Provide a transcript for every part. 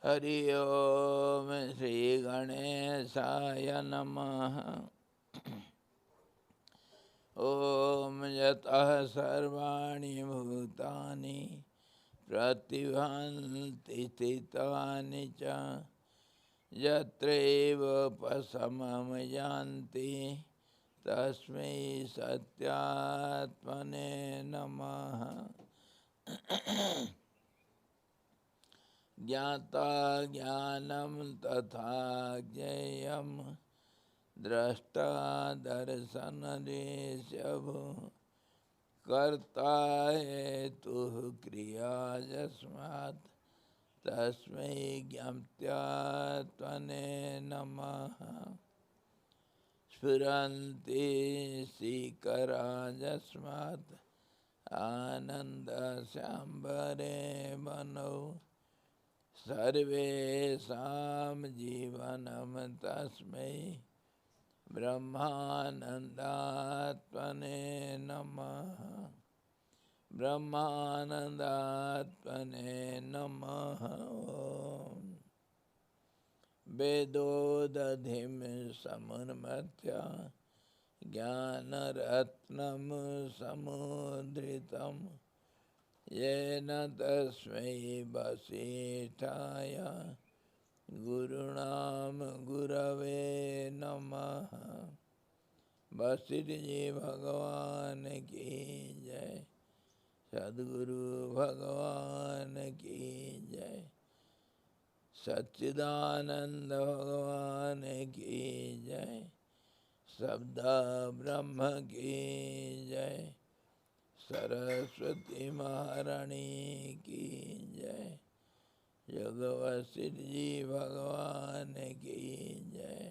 हरि ओम श्री गणेशाय नमः। ओम यतः सर्वाणि भूतानि प्रतिभान्ति स्थितानि च यत्रैव उपशमं यान्ति तस्मै सत्यात्मने नमः। ज्ञाता ज्ञानं तथा ज्ञेयं द्रष्टा दर्शनरेशभु कर्ता हेतुः क्रिया यस्मात् तस्मै ज्ञप्त्यात्मने नमः। स्फुरन्ति सीकरा यस्मात् आनन्दस्यांबरे मनौ सर्वेषां जीवनं तस्मै ब्रह्मानन्दात्मने नमः। ब्रह्मानन्दात्मने नमः। ओम वेदोदधिं समुन्मथ्य ज्ञानरत्नं समुद्रितं येन तस्मै वसिष्ठाय गुरुणाम गुरवे नमः। वशिष्ठ जी भगवान की जय। सद्गुरु भगवान की जय। सच्चिदानंद भगवान की जय। शब्द ब्रह्म की जय। सरस्वती महारानी की जय। योग वशिष्ठ जी भगवान की जय।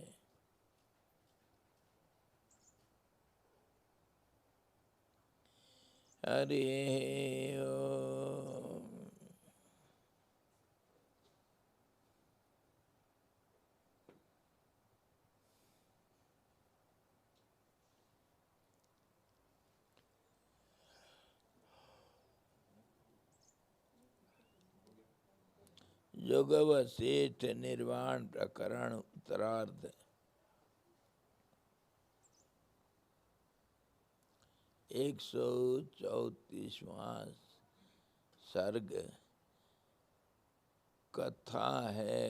हरि ओम। योग वशिष्ठ निर्वाण प्रकरण उत्तरार्ध। 134वां सर्ग। कथा है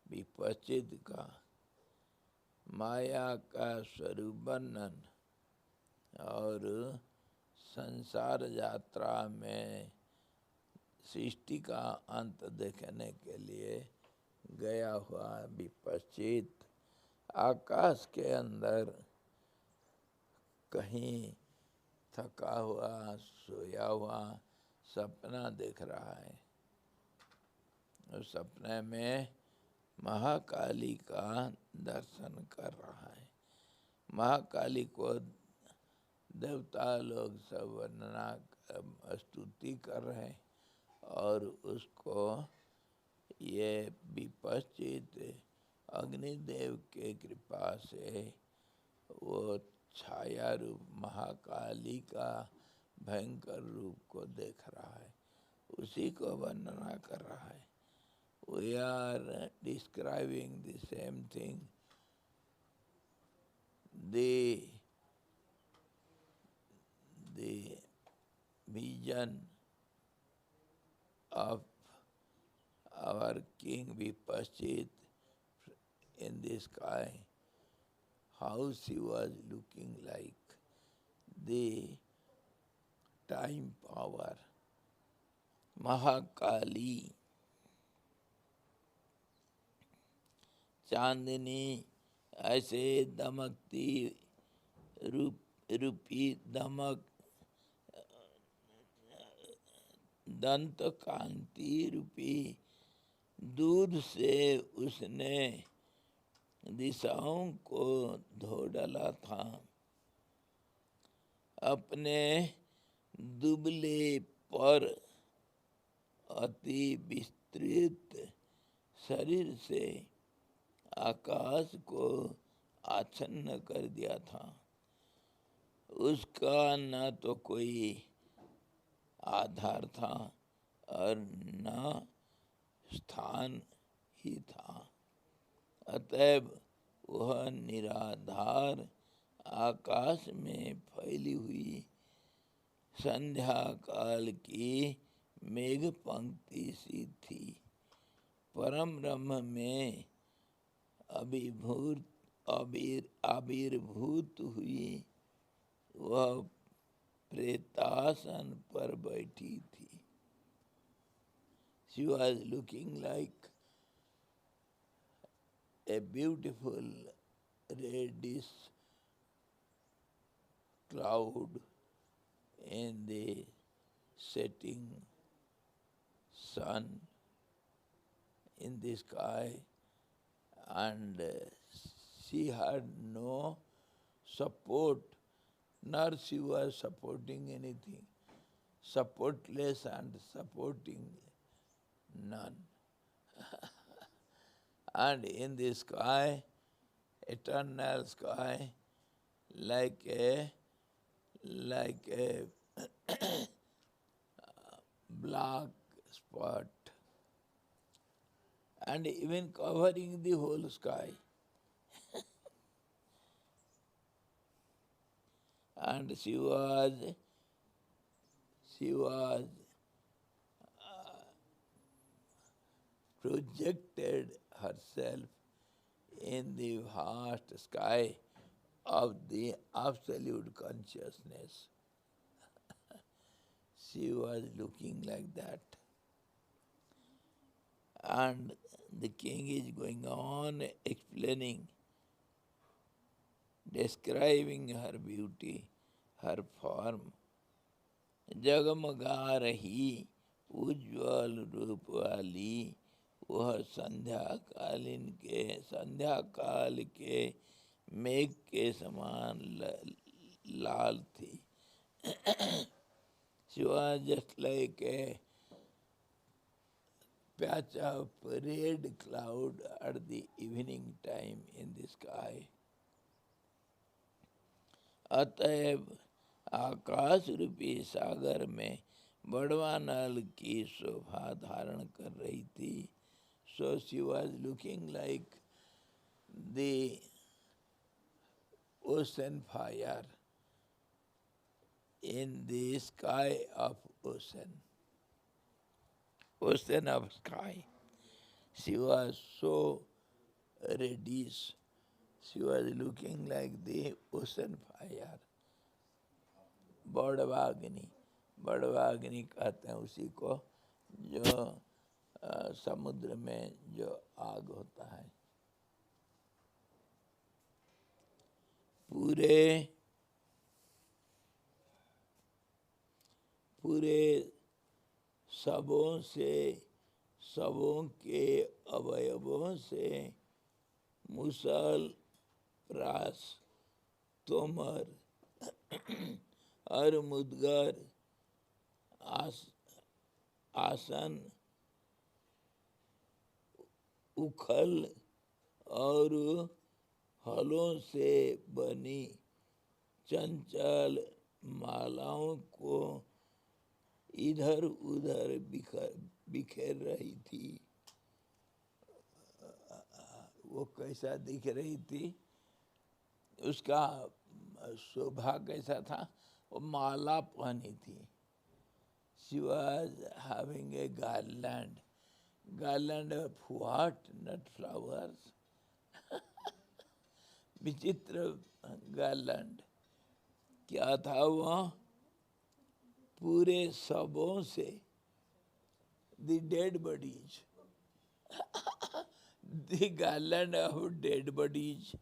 विपश्चित का। माया का स्वरूप वर्णन और संसार यात्रा में सृष्टि का अंत देखने के लिए गया हुआ विपश्चित आकाश के अंदर कहीं थका हुआ सोया हुआ सपना देख रहा है। उस सपने में महाकाली का दर्शन कर रहा है। महाकाली को देवता लोग सब वर्णना स्तुति कर रहे हैं और उसको ये विपश्चित अग्निदेव के कृपा से वो छाया रूप महाकाली का भयंकर रूप को देख रहा है, उसी को वर्णना कर रहा है। We are describing the same thing. The vision of our king Vipashchit in the sky, how she was looking like, the time power, Mahakali, चांदनी ऐसे दमकती रूपी दमक दंत कांति रूपी दूध से उसने दिशाओं को धो डाला था। अपने दुबले पर अति विस्तृत शरीर से आकाश को आच्छन्न कर दिया था। उसका न तो कोई आधार था और न स्थान ही था। अतएव वह निराधार आकाश में फैली हुई संध्या काल की मेघ पंक्ति सी थी। परम ब्रह्म में आविर्भूत हुई वह प्रेतासन पर बैठी थी। She was looking like a beautiful reddish cloud in the setting sun in the sky, and she had no support, nor she was supporting anything, supportless and supporting none. And in the sky, eternal sky, like a black spot, and even covering the whole sky. And she was projected herself in the vast sky of the absolute consciousness. She was looking like that. And the king is going on explaining, describing her beauty, her form. जगमगा रही उज्ज्वल रूप वाली वह संध्या काल के मेघ के समान लाल थी. She was just like a patch of red cloud at the evening time in the sky. अतएव आकाश रूपी सागर में बड़वा नल की शोभा धारण कर रही थी. So she was looking like the ocean fire in the sky of ocean of sky. She was so reddish. She was looking like the ocean fire. बड़वाग्नि कहते हैं उसी को जो समुद्र में जो आग होता है. पूरे सबों के अवयवों से मुसल, प्रास, तोमर और मुदगर, आसन, उखल और हलों से बनी चंचल मालाओं को इधर उधर बिखेर रही थी. वो कैसा दिख रही थी, उसका शोभा कैसा था, वो माला पहनी थी. She was having a garland of what? Not flowers. विचित्र गार्लैंड. क्या था वह? पूरे सबों से, the dead bodies, the garland of dead bodies,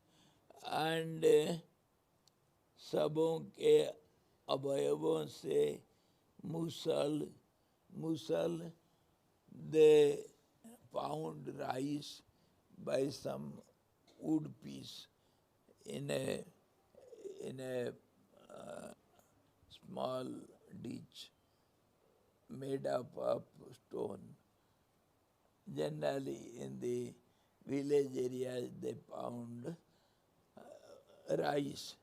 and सबों के अवयवों से musal, they pound rice by some wood piece in a small ditch made up of stone. Generally in the village areas they pound rice.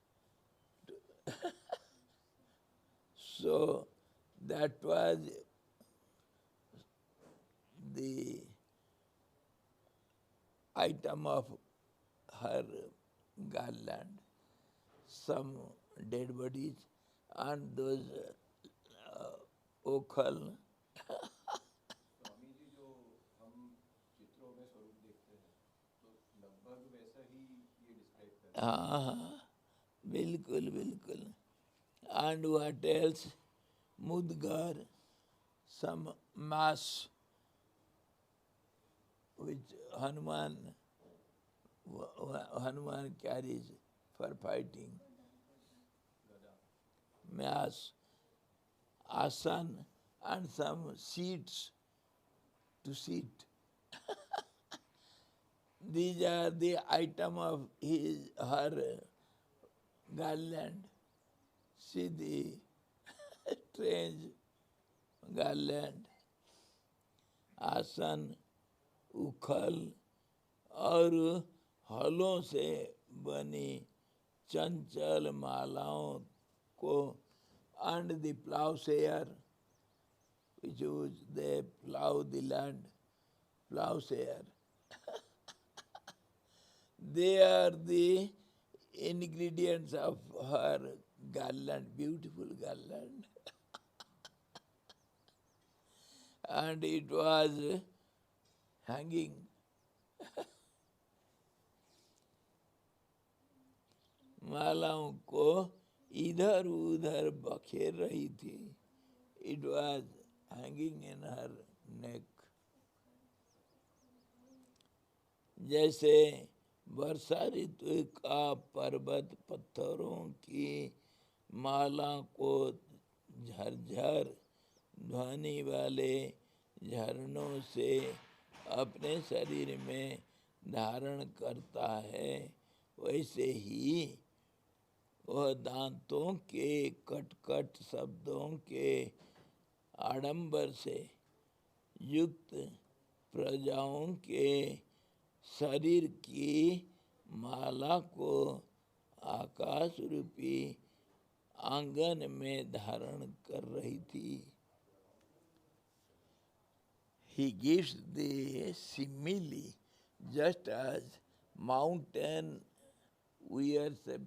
So that was the item of her garland, some dead bodies and those okhal. Swami ji जो हम चित्रों में स्वरूप देखते हैं तो लगभग वैसा ही ये डिस्क्राइब कर रहे हैं। हाँ हाँ, बिल्कुल बिल्कुल। And what else? Mudgar, some mass which Hanuman carries for fighting. Mass, asan, and some seats to sit. These are the item of her garland. See the strange garland, आसन, उखल और हलों से बनी चंचल मालाओं को, and the plowshare, which they plow the land, plowshare. They are the ingredients of her garland, beautiful garland. And it was hanging. मालाओं को इधर उधर बखेर रही थी. It was hanging in her neck. जैसे वर्षा ऋतु का पर्वत पत्थरों की माला को झरझर ध्वनि वाले झरनों से अपने शरीर में धारण करता है, वैसे ही वह दांतों के कटकट शब्दों के आडंबर से युक्त प्रजाओं के शरीर की माला को आकाश रूपी आंगन में धारण कर रही थी. He gives the simile, just as mountain wears a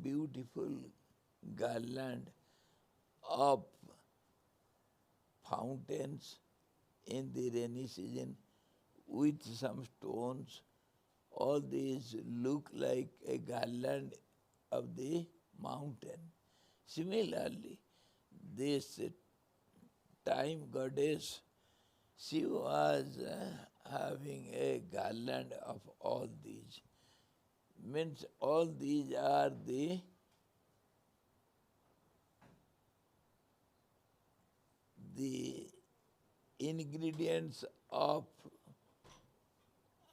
beautiful garland of fountains in the rainy season with some stones. All these look like a garland of the mountain. Similarly, this time goddess, she was having a garland of all these. Means all these are the ingredients of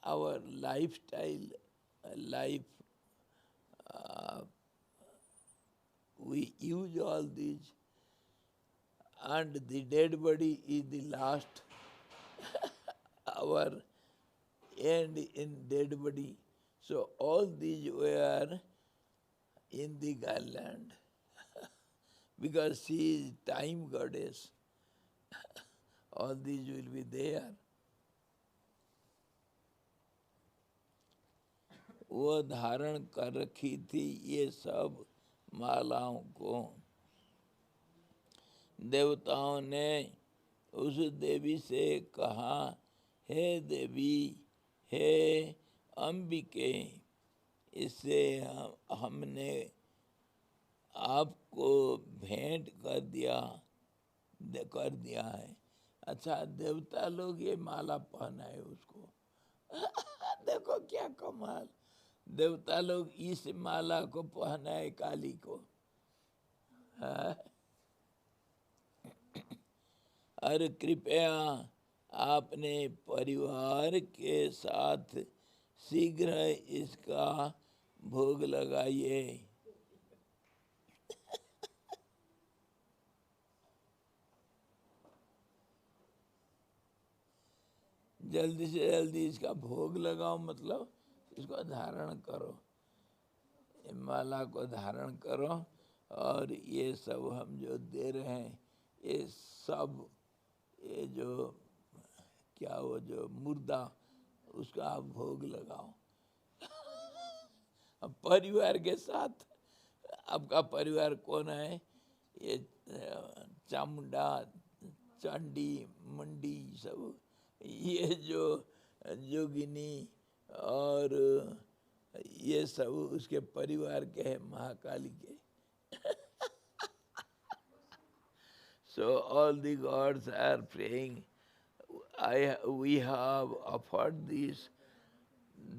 our lifestyle, life. We use all these, and the dead body is the last our end in dead body. So all these were in the garland because she is time goddess. All these will be there. वो धारण कर रखी थी ये सब मालाओं को. देवताओं ने उस देवी से कहा, हे देवी, हे अंबिके, इससे हमने आपको भेंट कर दिया है. अच्छा, देवता लोग ये माला पहनाए उसको. देखो क्या कमाल, देवता लोग इस माला को पहनाए काली को. और कृपया आपने परिवार के साथ शीघ्र इसका भोग लगाइए. जल्दी से जल्दी इसका भोग लगाओ, मतलब इसको धारण करो, माला को धारण करो. और ये सब हम जो दे रहे हैं, ये सब, ये जो क्या वो जो मुर्दा उसका आप भोग लगाओ। अब परिवार के साथ, आपका परिवार कौन है? ये चामुंडा, चांडी, मंडी सब, ये जो जोगिनी और ये सब उसके परिवार के हैं, महाकाली के। So all the gods are praying. We have offered these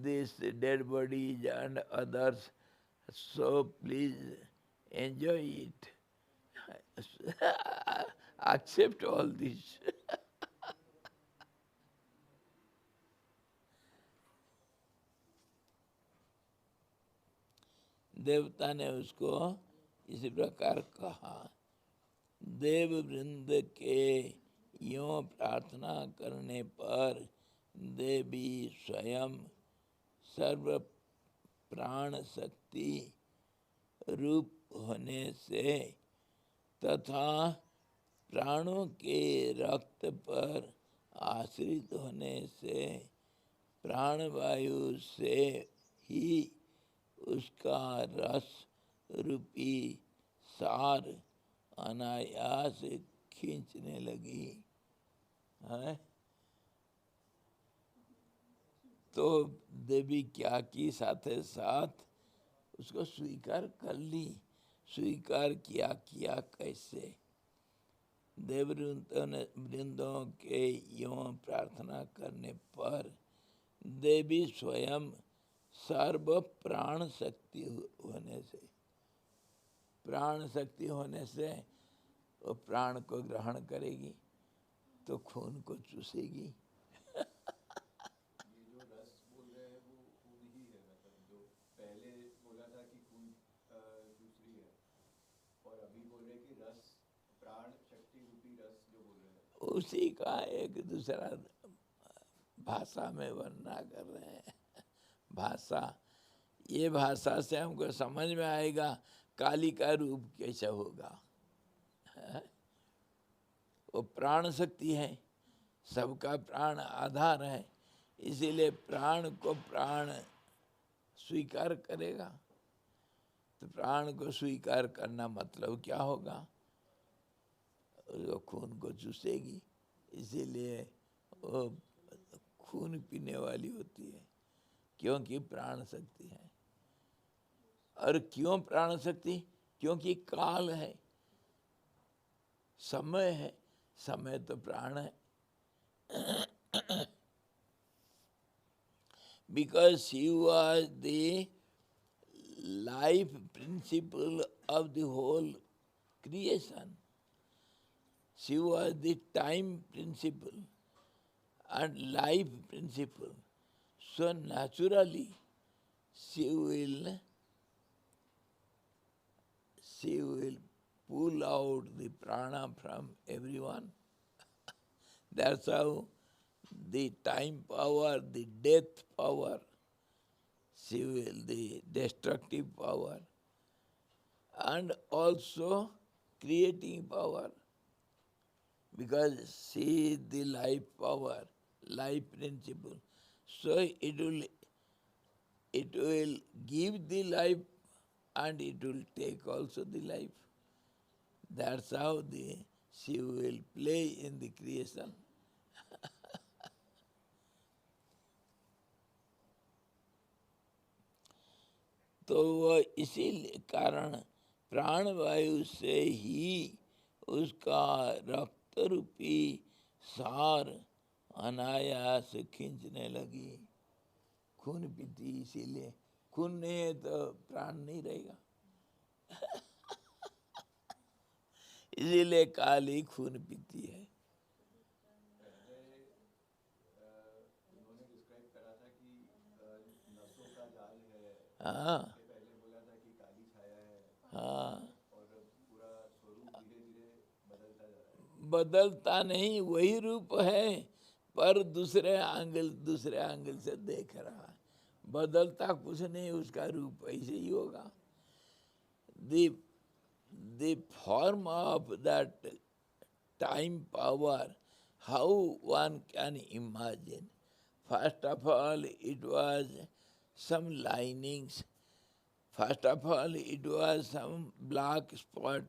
dead bodies and others, so please enjoy it. Accept all this. देवता ने उसको इसी प्रकार कहा। देव वृंद के यों प्रार्थना करने पर देवी स्वयं सर्व प्राण शक्ति रूप होने से तथा प्राणों के रक्त पर आश्रित होने से प्राणवायु से ही उसका रस रूपी सार अनायास खींचने लगी है। तो देवी क्या की, साथ साथ उसको स्वीकार कर ली। स्वीकार किया कैसे? देववृंदों के यों प्रार्थना करने पर देवी स्वयं सर्व प्राण शक्ति होने से, प्राण शक्ति होने से वो प्राण को ग्रहण करेगी तो खून को चूसेगी। ये जो रस बोल रहे हैं वो खून ही है, मतलब जो पहले बोला था कि खून दूसरी है, और अभी बोल रहे कि रस प्राण शक्ति रूपी रस जो बोल रहे हैं उसी का एक दूसरा भाषा में वर्णना कर रहे हैं। भाषा, ये भाषा से हमको समझ में आएगा काली का रूप कैसा होगा। वो प्राण शक्ति है, सबका प्राण आधार है, इसीलिए प्राण को प्राण स्वीकार करेगा। तो प्राण को स्वीकार करना मतलब क्या होगा? उसको खून को चूसेगी, इसीलिए वो खून पीने वाली होती है, क्योंकि प्राण शक्ति है। और क्यों प्राण शक्ति? क्योंकि काल है, समय है, समय तो प्राण है। Because she was the life principle of the whole creation. She was the time principle and life principle. So naturally, she will pull out the prana from everyone. That's how the time power, the death power, she will, the destructive power, and also creating power, because she is the life power, life principle. So it will give the life and it will take also the life. That's how she will play in the creation. तो वह इसी कारण प्राणवायु से ही उसका रक्त रूपी सार अनायास खींचने लगी। खून पीती, इसीलिए खून नहीं है तो प्राण नहीं रहेगा। इसीलिए काली खून पीती है। पहले उन्होंने डिस्क्राइब करा था कि नसों का जाल है, हाँ उसके पहले बोला था कि काली छाया है, हाँ, और पूरा स्वरूप धीरे धीरे बदलता जा रहा है। बदलता नहीं, वही रूप है, पर दूसरे एंगल से देख रहा है। बदलता कुछ नहीं, उसका रूप ऐसे ही होगा। The form of that time power, how one can imagine? First of all, it was some linings. First of all, it was some black spot,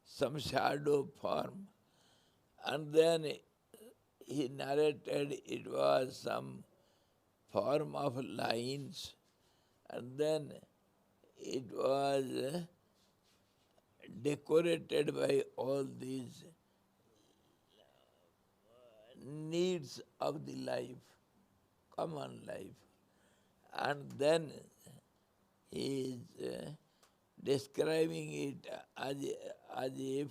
some shadow form. And then he narrated it was some form of lines. And then it was decorated by all these needs of the life, common life. And then he is describing it as if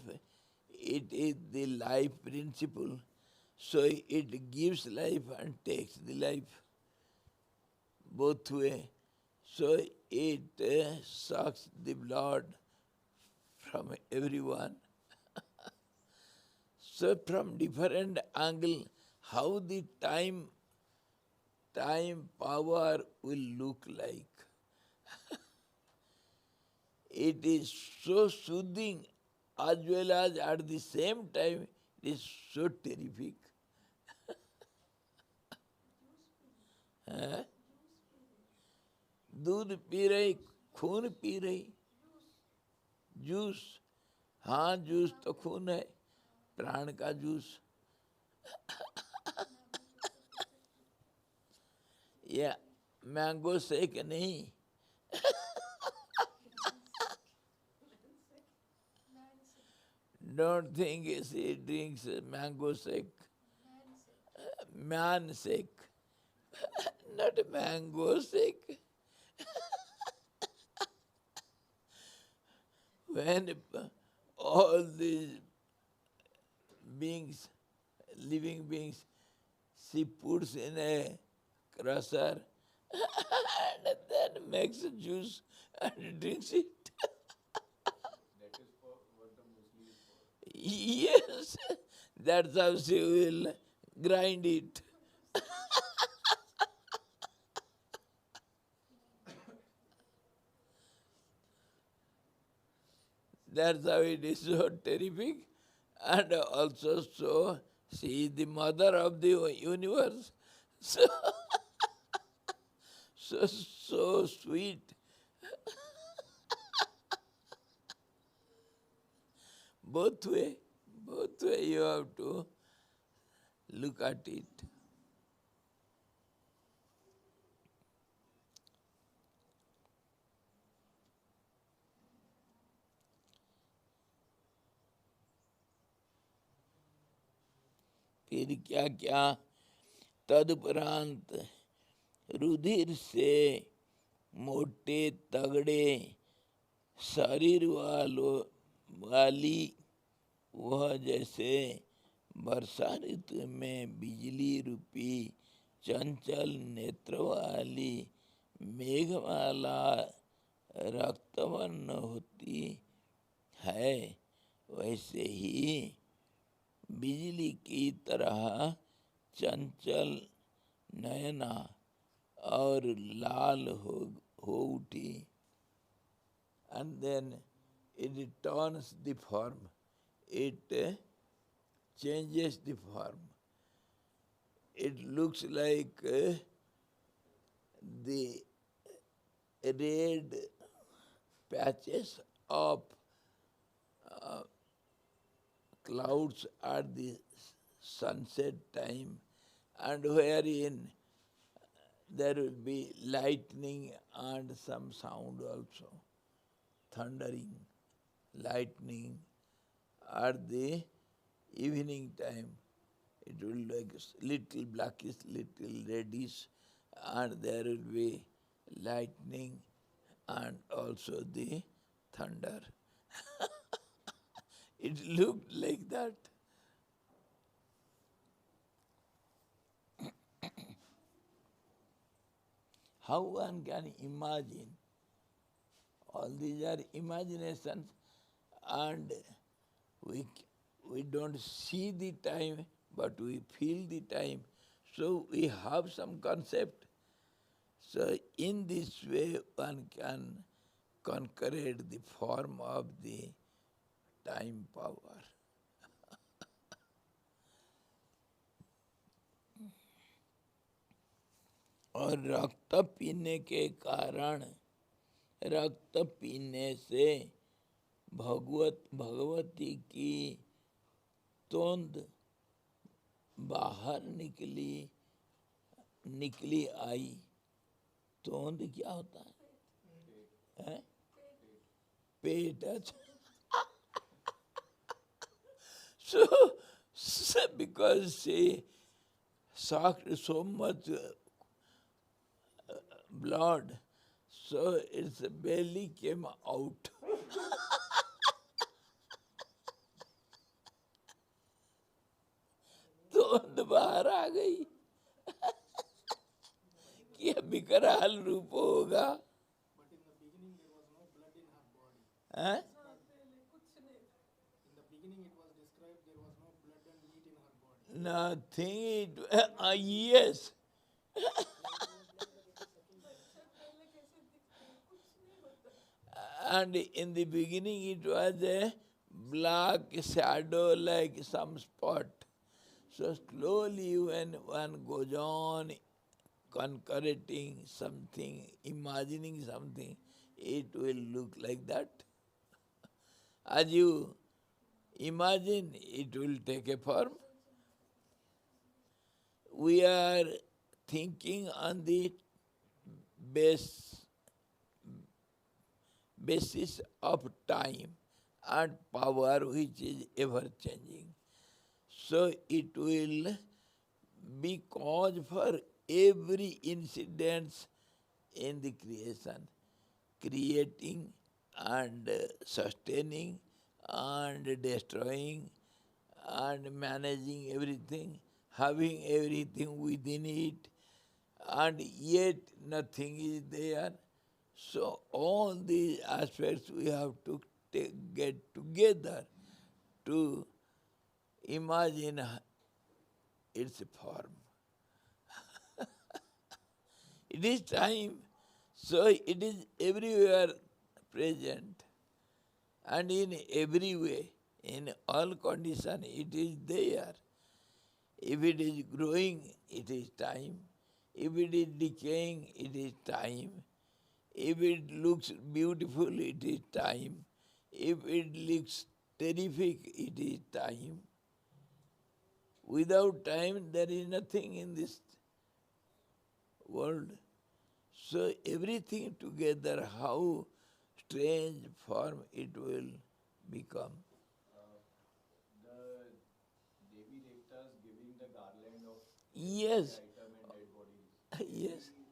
it is the life principle. So it gives life and takes the life both way. So it sucks the blood from everyone. So from different angle, how the time power will look like. It is so soothing as well as at the same time it is so terrific. हाँ? दूध P रही, खून P रही, juice, हाँ juice तो खून है, प्राण का जूस. या मैंगो शेक नहीं, don't think she drinks mango shake, man shake, not mango shake. When all these beings, living beings, she puts in a crusher and then makes a juice and drinks it. That is for what the muesli is for. Yes, that's how she will grind it. That's how it is so terrific. And also, so she is the mother of the universe. So, so sweet. Both way you have to look at it. फिर क्या क्या तदुपरांत रुधिर से मोटे तगड़े शरीर वाली वह जैसे वर्षा ऋतु में बिजली रूपी चंचल नेत्र वाली मेघमाला रक्तवर्ण होती है, वैसे ही बिजली की तरह चंचल नयना और लाल हो उठी. And then it turns the form, it changes the form. It looks like the red patches of clouds at the sunset time, and wherein there will be lightning and some sound also, thundering, lightning. At the evening time, it will like little blackish, little reddish, and there will be lightning and also the thunder. It looked like that. How one can imagine? All these are imaginations, and we don't see the time, but we feel the time. So we have some concept. So in this way one can conquer the form of the time power. और रक्त पीने के कारण, रक्त पीने से भगवती की तोंद बाहर निकली आई। तोंद क्या होता है? पेट। अच्छा। So because she sucked so much blood, so its belly came out. तो बाहर आ गई कि विकराल रूप होगा। हैं? Nothing. Yes. And in the beginning it was a black shadow like some spot. So slowly when one goes on concreting something, imagining something, it will look like that. As you imagine, it will take a form. We are thinking on the base basis of time and power which is ever changing. So it will be cause for every incident in the creation, creating and sustaining and destroying and managing everything, having everything within it, and yet nothing is there. So all these aspects we have to get together to imagine its form. It is time, so it is everywhere present, and in every way, in all conditions, it is there. If it is growing, it is time. If it is decaying, it is time. If it looks beautiful, it is time. If it looks terrific, it is time. Without time, there is nothing in this world. So everything together, how strange form it will become. The Devi Devtas giving the garland of Yes. item and dead bodies. Yes. We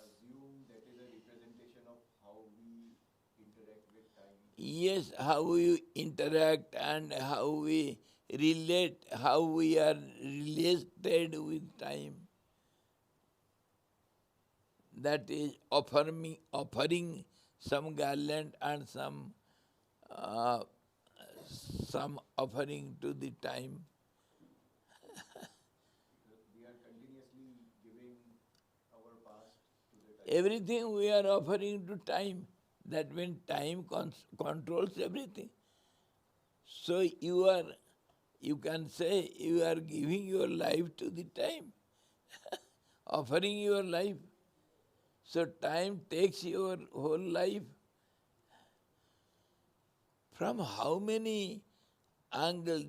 assume that is a representation of how we interact with time. Yes, how we interact and how we relate, how we are related with time. That is offering some garland and uh, some offering to the time. We are continuously giving our past to the time. Everything we are offering to time. That means time controls everything. So you can say you are giving your life to the time, offering your life. So time takes your whole life. From how many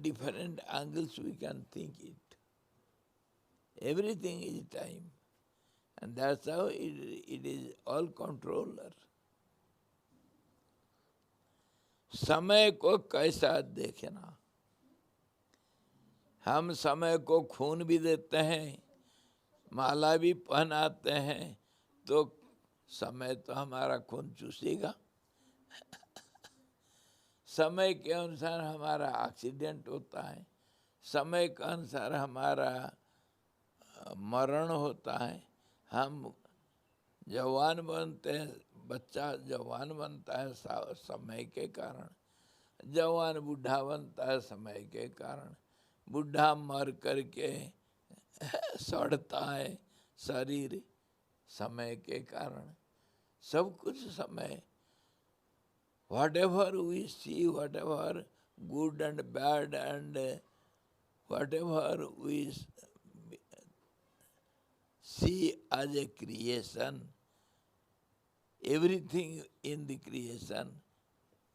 different angles we can think it. Everything is time. And that's how it is all controller. समय को कैसा देखना, हम समय को खून भी देते हैं, माला भी पहनाते हैं, तो समय तो हमारा खून चूसेगा। समय के अनुसार हमारा एक्सीडेंट होता है, समय के अनुसार हमारा मरण होता है। हम जवान बनते हैं, बच्चा जवान बनता है समय के कारण, जवान बूढ़ा बनता है समय के कारण, बूढ़ा मर करके सड़ता है शरीर समय के कारण। सब कुछ समय, whatever we see, whatever good and bad and whatever we see as a creation, everything in the creation,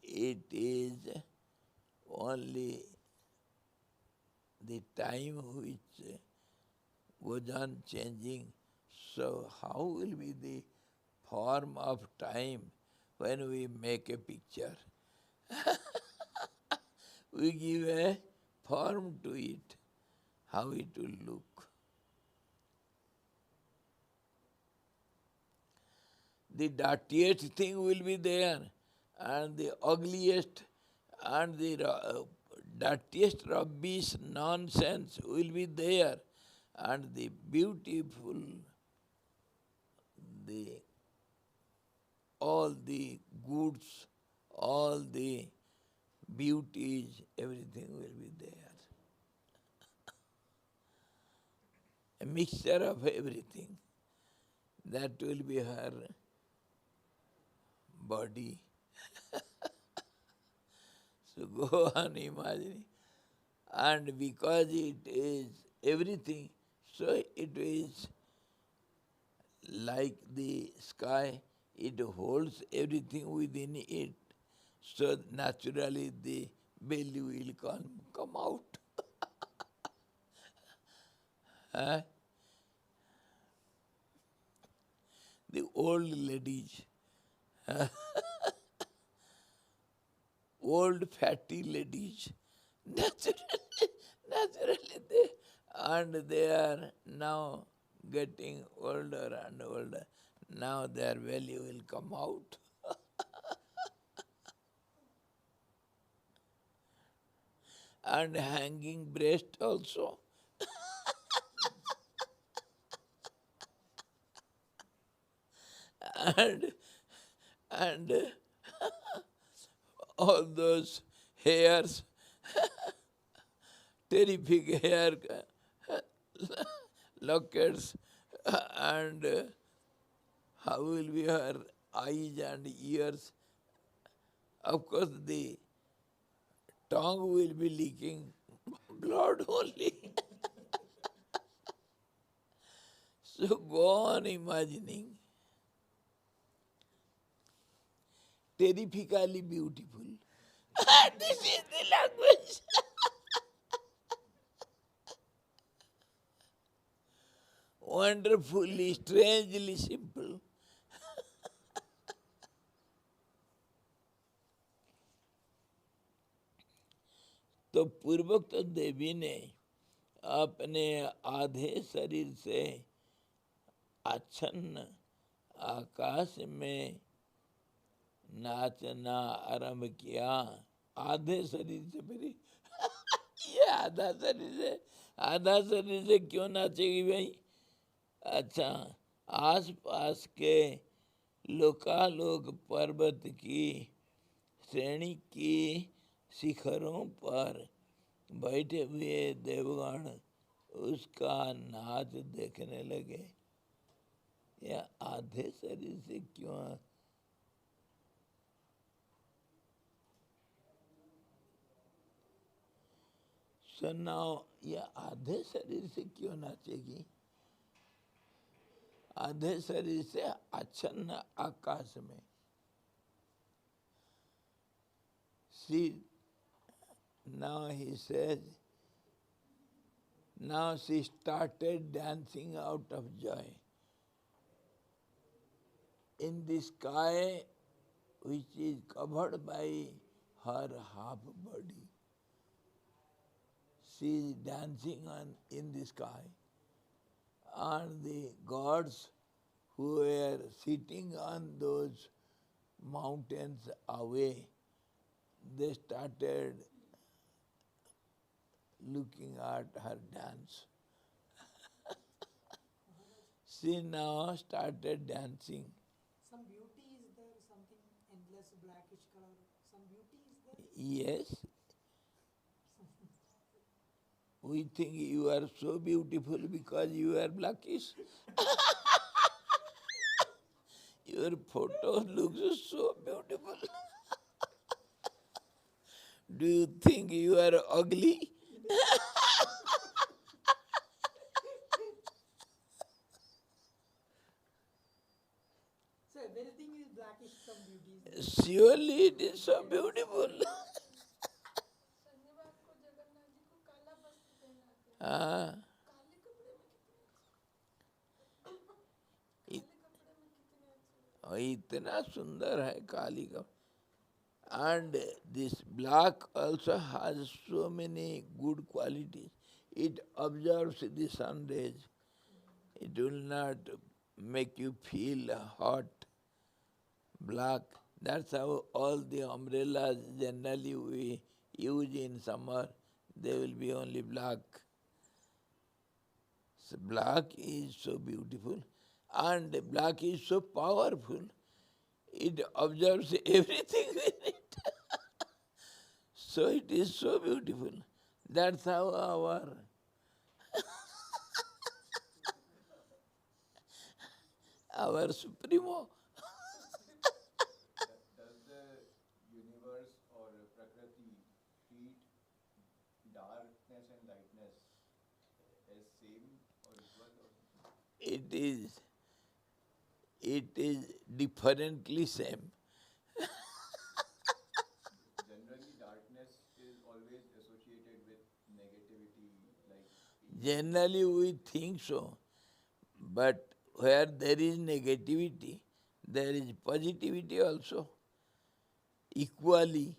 it is only the time which goes on changing. So how will be the form of time when we make a picture? We give a form to it, how it will look. The dirtiest thing will be there, and the ugliest and the dirtiest rubbish nonsense will be there, and the beautiful, the all the goods, all the beauties, everything will be there. A mixture of everything. That will be her body. So go on imagining. And because it is everything, so it is like the sky, it holds everything within it. So naturally the belly will come out. Huh? The old ladies, old fatty ladies, naturally they are now getting older and older. Now their belly will come out. And hanging breast also. and and all those hairs, terrific hair lockets, and how will be her eyes and ears. Of course, the tongue will be leaking blood only. So go on imagining. Terrifically beautiful. This is the language. Wonderfully, strangely simple. तो पूर्वोक्त देवी ने अपने आधे शरीर से आच्छन्न आकाश में नाचना आरंभ किया। आधे शरीर से मेरी ये आधा शरीर से क्यों नाचेगी भाई? अच्छा, आस पास के लोकालोक पर्वत की श्रेणी की शिखरों पर बैठे हुए देवगण उसका नाच देखने लगे। यह आधे शरीर से क्यों? सुनाओ, यह आधे शरीर से क्यों नाचेगी? आधे शरीर से आच्छन्न आकाश में। See, now he says, now she started dancing out of joy. In the sky which is covered by her half body, she is dancing in the sky. And the gods who were sitting on those mountains away, they started looking at her dance. She now started dancing. Some beauty is there, something endless blackish color. Some beauty is there. Yes. We think you are so beautiful because you are blackish. Your photo looks so beautiful. Do you think you are ugly? Surely it is so beautiful. शनिवार को जगन्नाथ जी को काला वस्त्र पहनाते हैं। हाँ, काले कपड़े में कितने इत- काले कपड़े में कितने अच्छे लगते हैं। इतना सुंदर है काली का. And this black also has so many good qualities. It absorbs the sun rays. It will not make you feel hot. Black. That's how all the umbrellas generally we use in summer, they will be only black. So black is so beautiful and black is so powerful. It observes everything in it. So it is so beautiful. That's how our Supremo. Does the universe or Prakriti treat darkness and lightness as same or equal? Or It is differently same. generally, darkness is always associated with negativity, like Generally we think so, but where there is negativity, there is positivity also. Equally.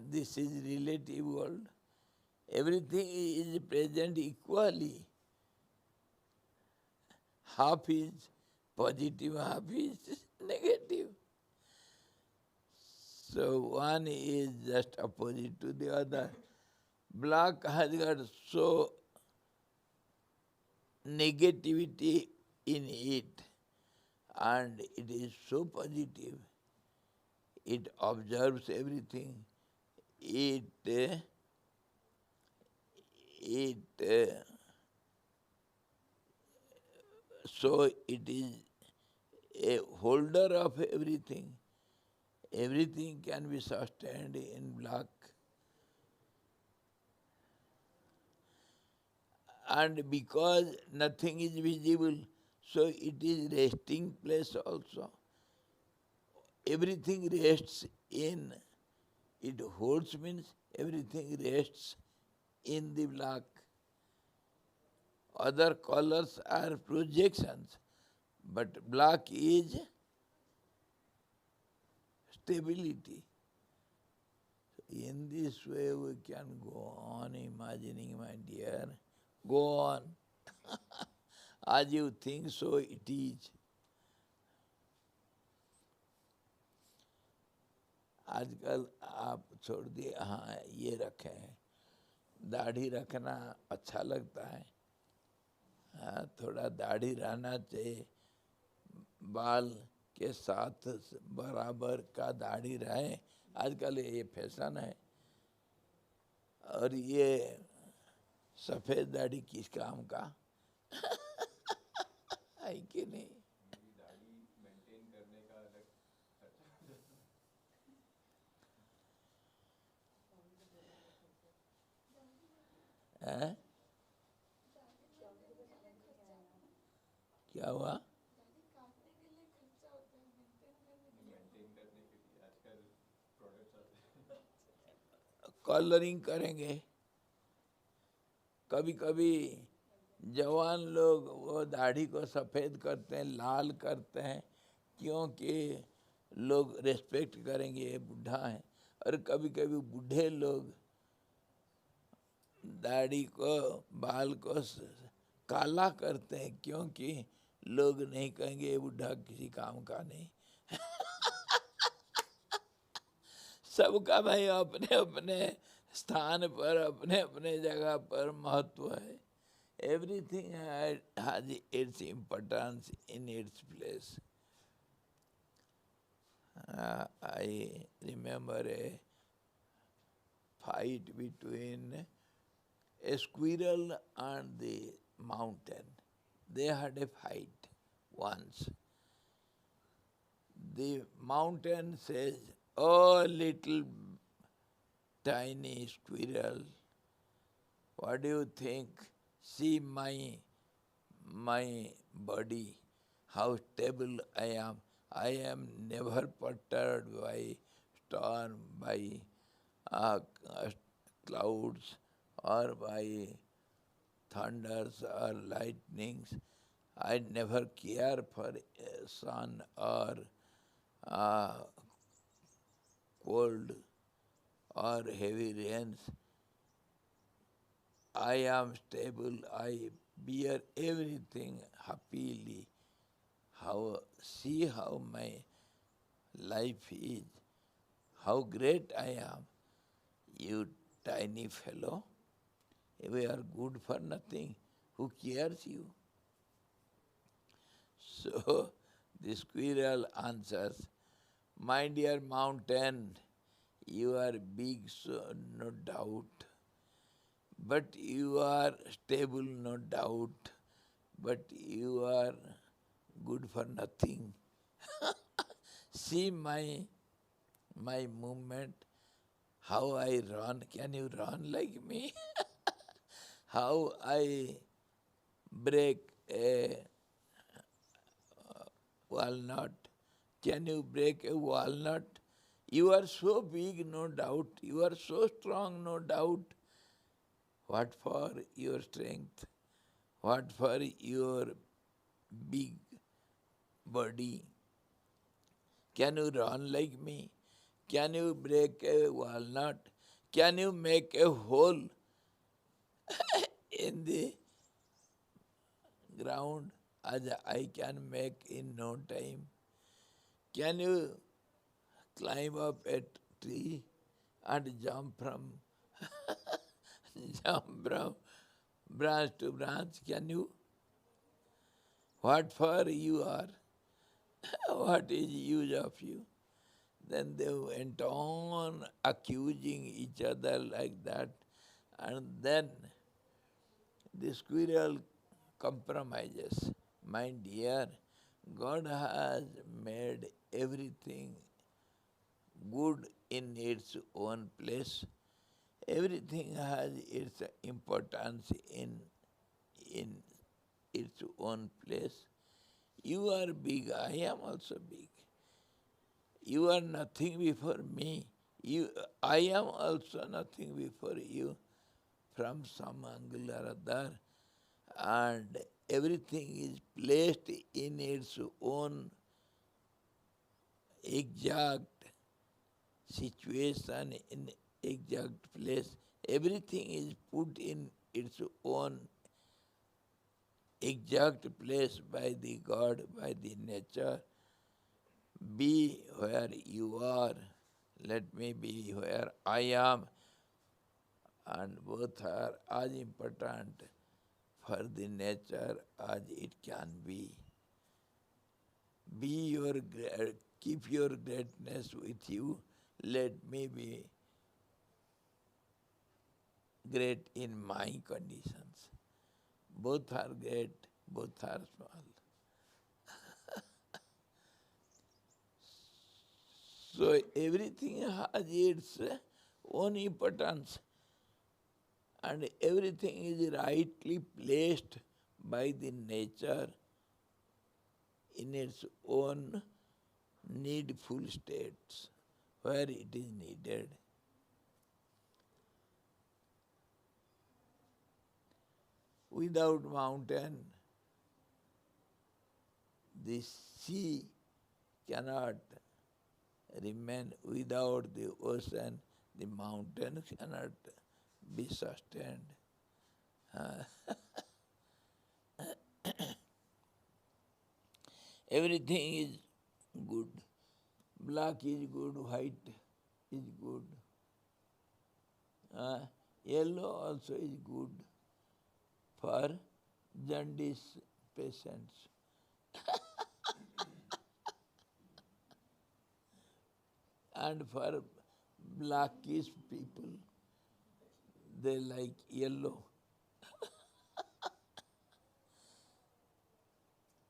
This is relative world. Everything is present equally. Half is positive, half is negative. So one is just opposite to the other. Black has got so negativity in it and it is so positive. It observes everything. It so it is a holder of everything. Everything can be sustained in black. And because nothing is visible, so it is resting place also. Everything rests in, it holds means everything rests in the black. Other colors are projections, but black is stability. In this way we can go on imagining, my dear. Go on. As you think, so it is. आजकल आप छोड़ दिए, हाँ ये रखे हैं, दाढ़ी रखना अच्छा लगता है. हाँ, थोड़ा दाढ़ी रहना चाहिए, बाल के साथ बराबर का दाढ़ी रहे. आजकल ये फैशन है. और ये सफेद दाढ़ी किस काम का है कि नहीं. मेरी दाढ़ी मेंटेन करने का अलग खर्चा. हैं? क्या हुआ? दाढ़ी काटने के लिए खर्चा होता है, मेंटेन करने के लिए मेंटेन करने के लिए आजकल प्रोडक्ट्स आते हैं. कलरिंग करेंगे. कभी कभी जवान लोग वो दाढ़ी को सफ़ेद करते हैं, लाल करते हैं, क्योंकि लोग रेस्पेक्ट करेंगे, ये बूढ़ा है. और कभी कभी बूढ़े लोग दाढ़ी को, बाल को काला करते हैं, क्योंकि लोग नहीं कहेंगे ये बूढ़ा किसी काम का नहीं. सबका भाई अपने अपने स्थान पर, अपने अपने जगह पर महत्व है. Everything has its importance in its place. I remember a fight between a squirrel and the mountain. They had a fight once. The mountain says, "Oh, little tiny squirrel, what do you think? See my body, how stable I am. I am never perturbed by storm, by clouds, or by thunders or lightnings. I never care for sun or uh, cold or heavy rains. I am stable. I bear everything happily. See how my life is, how great I am. You tiny fellow, we are good for nothing. Who cares you? So the squirrel answers, my dear mountain, you are big, so no doubt. But you are stable, no doubt. But you are good for nothing. See my movement, how I run. Can you run like me? How I break a walnut. Can you break a walnut? You are so big, no doubt. You are so strong, no doubt. What for your strength? What for your big body? Can you run like me? Can you break a walnut? Can you make a hole in the ground as I can make in no time? Can you climb up a tree and jump from branch to branch? Can you? What for you are? What is use of you? Then they went on accusing each other like that. And then the squirrel compromises. My dear, God has made everything good in its own place. Everything has its importance in its own place. You are big, I am also big. You are nothing before me. I am also nothing before you from some angle or other. And everything is placed in its own exact situation, in exact place. Everything is put in its own exact place by the God, by the nature. Be where you are, let me be where I am, and both are as important for the nature as it can be. Keep your greatness with you, let me be great in my conditions. Both are great, both are small. So everything has its own importance, and everything is rightly placed by the nature in its own needful states where it is needed. Without mountain, the sea cannot remain. Without the ocean, the mountain cannot be sustained. Everything is good. Black is good, white is good. Yellow also is good for jaundice patients. And for blackish people, they like yellow.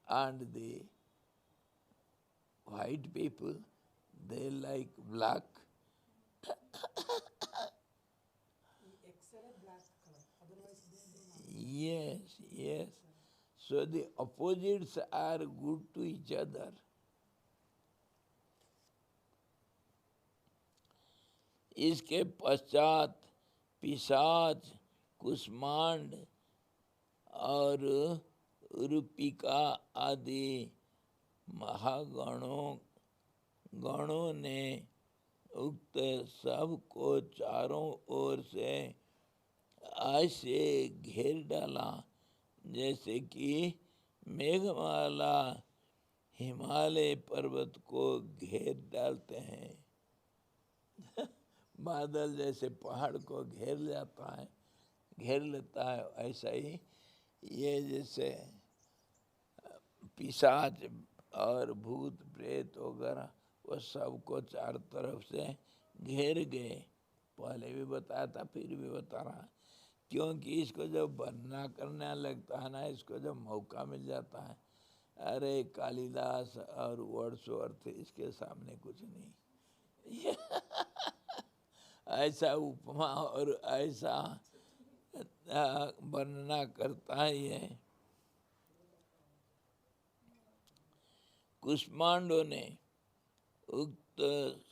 And the white people, they like black. Excel at black color. Otherwise, they do not. Yes, yes. So the opposites are good to each other. इसके पश्चात पिशाच, कुष्मांड और रूपिका आदि गणों ने उक्त सब को चारों ओर से ऐसे घेर डाला जैसे कि मेघमाला हिमालय पर्वत को घेर डालते हैं। बादल जैसे पहाड़ को घेर जाता है, घेर लेता है, ऐसा ही ये जैसे पिशाच और भूत प्रेत वगैरह वो सबको चारों तरफ से घेर गए। पहले भी बताया था, फिर भी बता रहा, क्योंकि इसको जब वर्णना करने लगता है ना, इसको जब मौका मिल जाता है, अरे कालिदास और वर्ड्सवर्थ इसके सामने कुछ नहीं। ऐसा उपमा और ऐसा वर्णना करता है ये। कुष्मांडों ने उक्त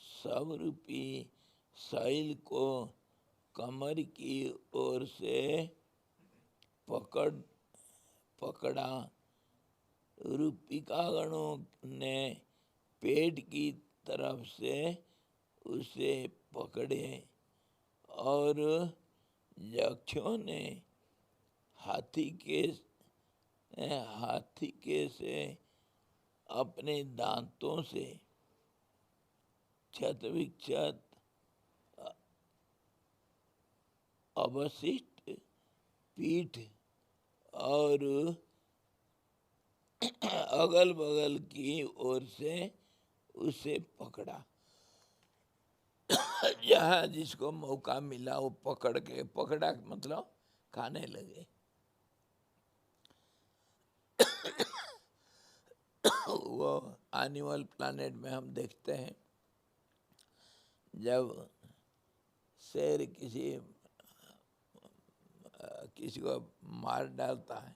सबरूपी शैल को कमर की ओर से पकड़ा। रूपिकागणों ने पेट की तरफ से उसे पकड़े और यक्षों ने हाथी के से अपने दांतों से क्षत विक्षत अवशिष्ट पीठ और अगल बगल की ओर से उसे पकड़ा। जहाँ जिसको मौका मिला वो पकड़ा मतलब खाने लगे। वो एनिमल प्लैनेट में हम देखते हैं, जब शेर किसी को मार डालता है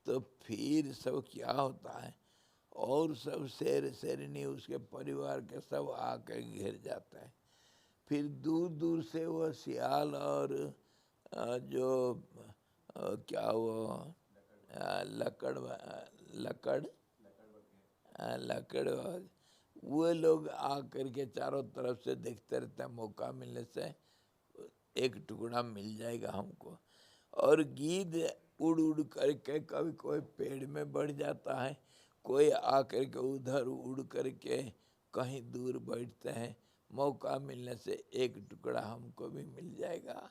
तो फिर सब क्या होता है, और सब शेरनी उसके परिवार के सब आकर घिर जाता है। फिर दूर दूर से वो सियाल और जो क्या वो लकड़ वो लोग आकर के चारों तरफ से देखते रहते हैं, मौका मिलने से एक टुकड़ा मिल जाएगा हमको। और गीद उड़ उड़ करके कभी कोई पेड़ में बढ़ जाता है, कोई आकर के उधर उड़ करके कहीं दूर बैठते हैं, मौका मिलने से एक टुकड़ा हमको भी मिल जाएगा।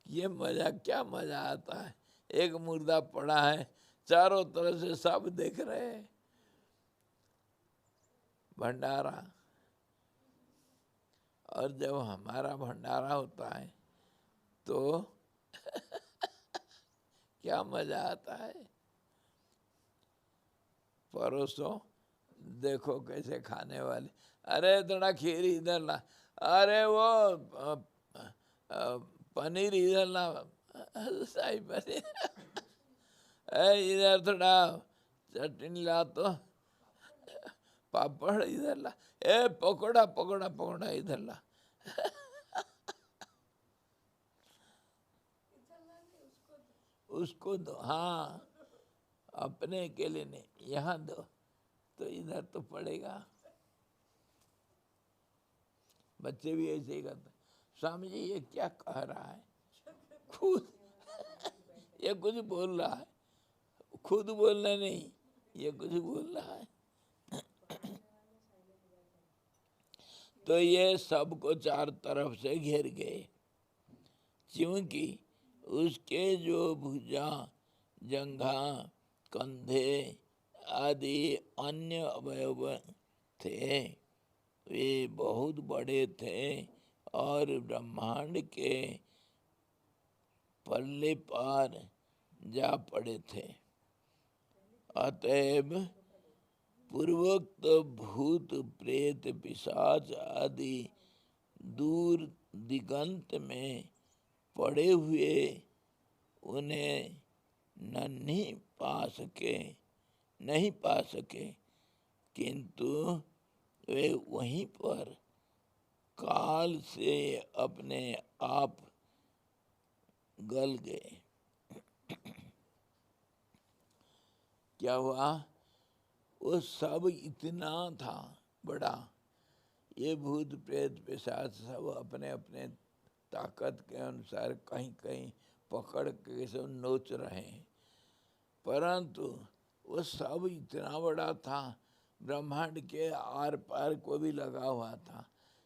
ये मजा, क्या मजा आता है। एक मुर्दा पड़ा है, चारों तरफ से सब देख रहे हैं, भंडारा। और जब हमारा भंडारा होता है तो क्या मजा आता है। परोसो देखो कैसे खाने वाले, अरे थोड़ा खीर इधर ला, अरे वो पनीर इधर ला, शाही पनीर। इधर थोड़ा चटनी ला, तो पापड़ इधर ला, पकोड़ा इधर ला। उसको दो, हाँ, अपने के लिए नहीं, यहाँ दो तो इधर तो पड़ेगा। बच्चे भी ऐसे ही करते, स्वामी जी ये क्या कह रहा है, खुद ये कुछ बोल रहा है, खुद बोलना नहीं, ये कुछ बोल रहा है। तो ये सबको चार तरफ से घेर गए, क्योंकि उसके जो भुजा, जंघा, कंधे आदि अन्य अवयव थे वे बहुत बड़े थे और ब्रह्मांड के पल्ले पार जा पड़े थे। अतएव पूर्वोक्त भूत प्रेत पिशाच आदि दूर दिगंत में पड़े हुए उन्हें नहीं पा सके, किंतु वे वहीं पर काल से अपने आप गल गए। क्या हुआ? वो सब इतना था बड़ा, ये भूत प्रेत पिशाच सब अपने अपने ताकत के अनुसार कहीं कहीं पकड़ के सब नोच रहे हैं, परंतु वो सब इतना बड़ा था, ब्रह्मांड के आर पार को भी लगा हुआ था।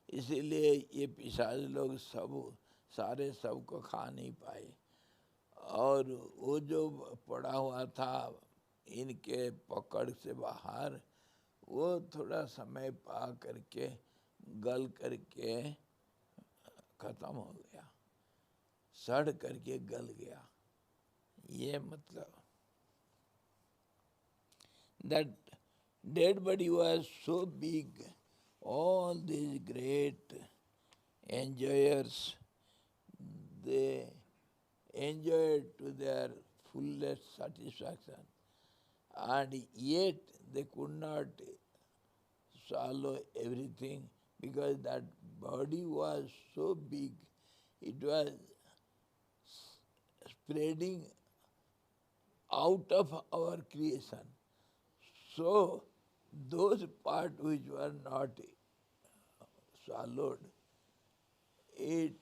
इसीलिए ये पिशाच लोग सब सारे सबको खा नहीं पाए। और वो जो पड़ा हुआ था इनके पकड़ से बाहर, वो थोड़ा समय पा करके गल करके खत्म हो गया, सड़ करके गल गया। ये मतलब that dead body was so big, all these great enjoyers, they enjoyed to their fullest satisfaction, and yet they could not swallow everything because that body was so big, it was spreading out of our creation. So those parts which were not swallowed, it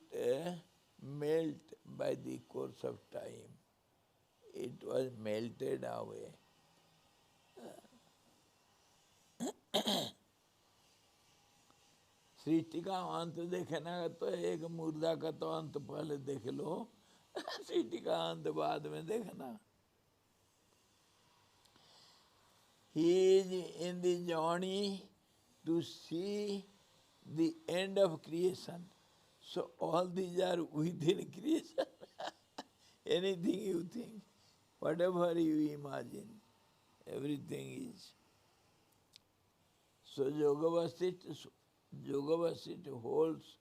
melt by the course of time. It was melted away. सृष्टि का अंत देखना है तो एक मुर्दा का तो अंत पहले देख लो, सृष्टि का अंत बाद में देखना। He is in the journey to see the end of creation. So all these are within creation. Anything you think, whatever you imagine, everything is. So Yoga Vasishtha holds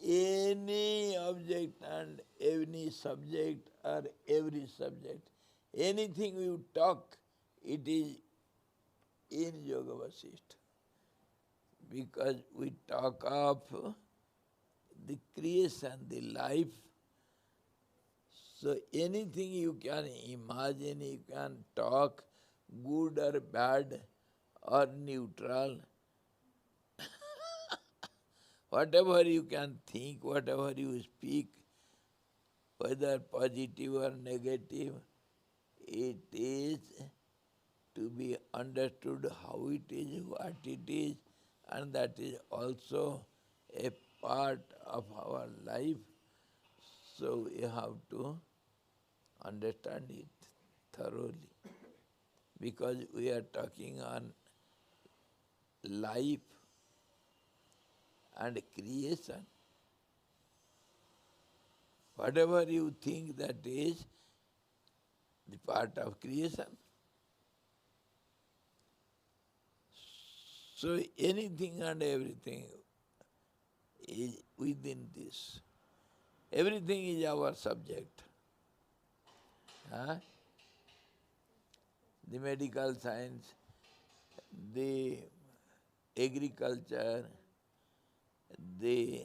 any object and any subject or every subject. Anything you talk, it is in Yoga Vasishtha. Because we talk of the creation, the life. So anything you can imagine, you can talk, good or bad or neutral. Whatever you can think, whatever you speak, whether positive or negative, it is to be understood how it is, what it is, and that is also a part of our life. So we have to understand it thoroughly, because we are talking on life and creation. Whatever you think, that is the part of creation. So anything and everything is within this. Everything is our subject. Huh? The medical science, the agriculture, the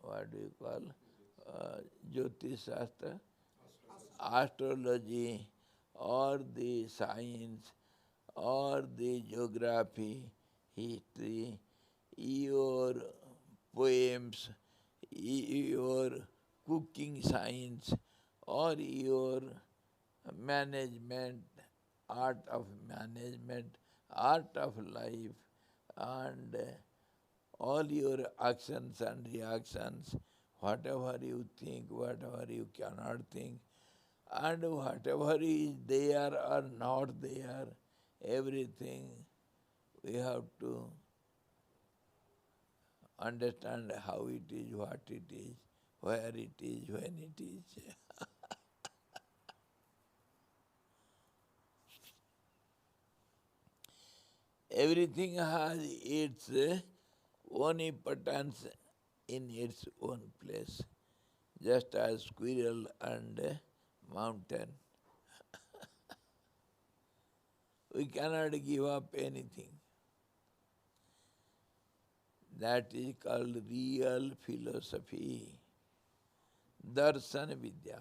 what do you call, Jyotish Shastra, astrology, or the science, or the geography, history, your poems, your cooking science, or your management, art of management, art of life, and all your actions and reactions, whatever you think, whatever you cannot think, and whatever is there or not there, everything we have to understand how it is, what it is, where it is, when it is. Everything has its own importance in its own place, just as squirrel and mountain. we cannot give up anything. That is called real philosophy. दर्शन विद्या.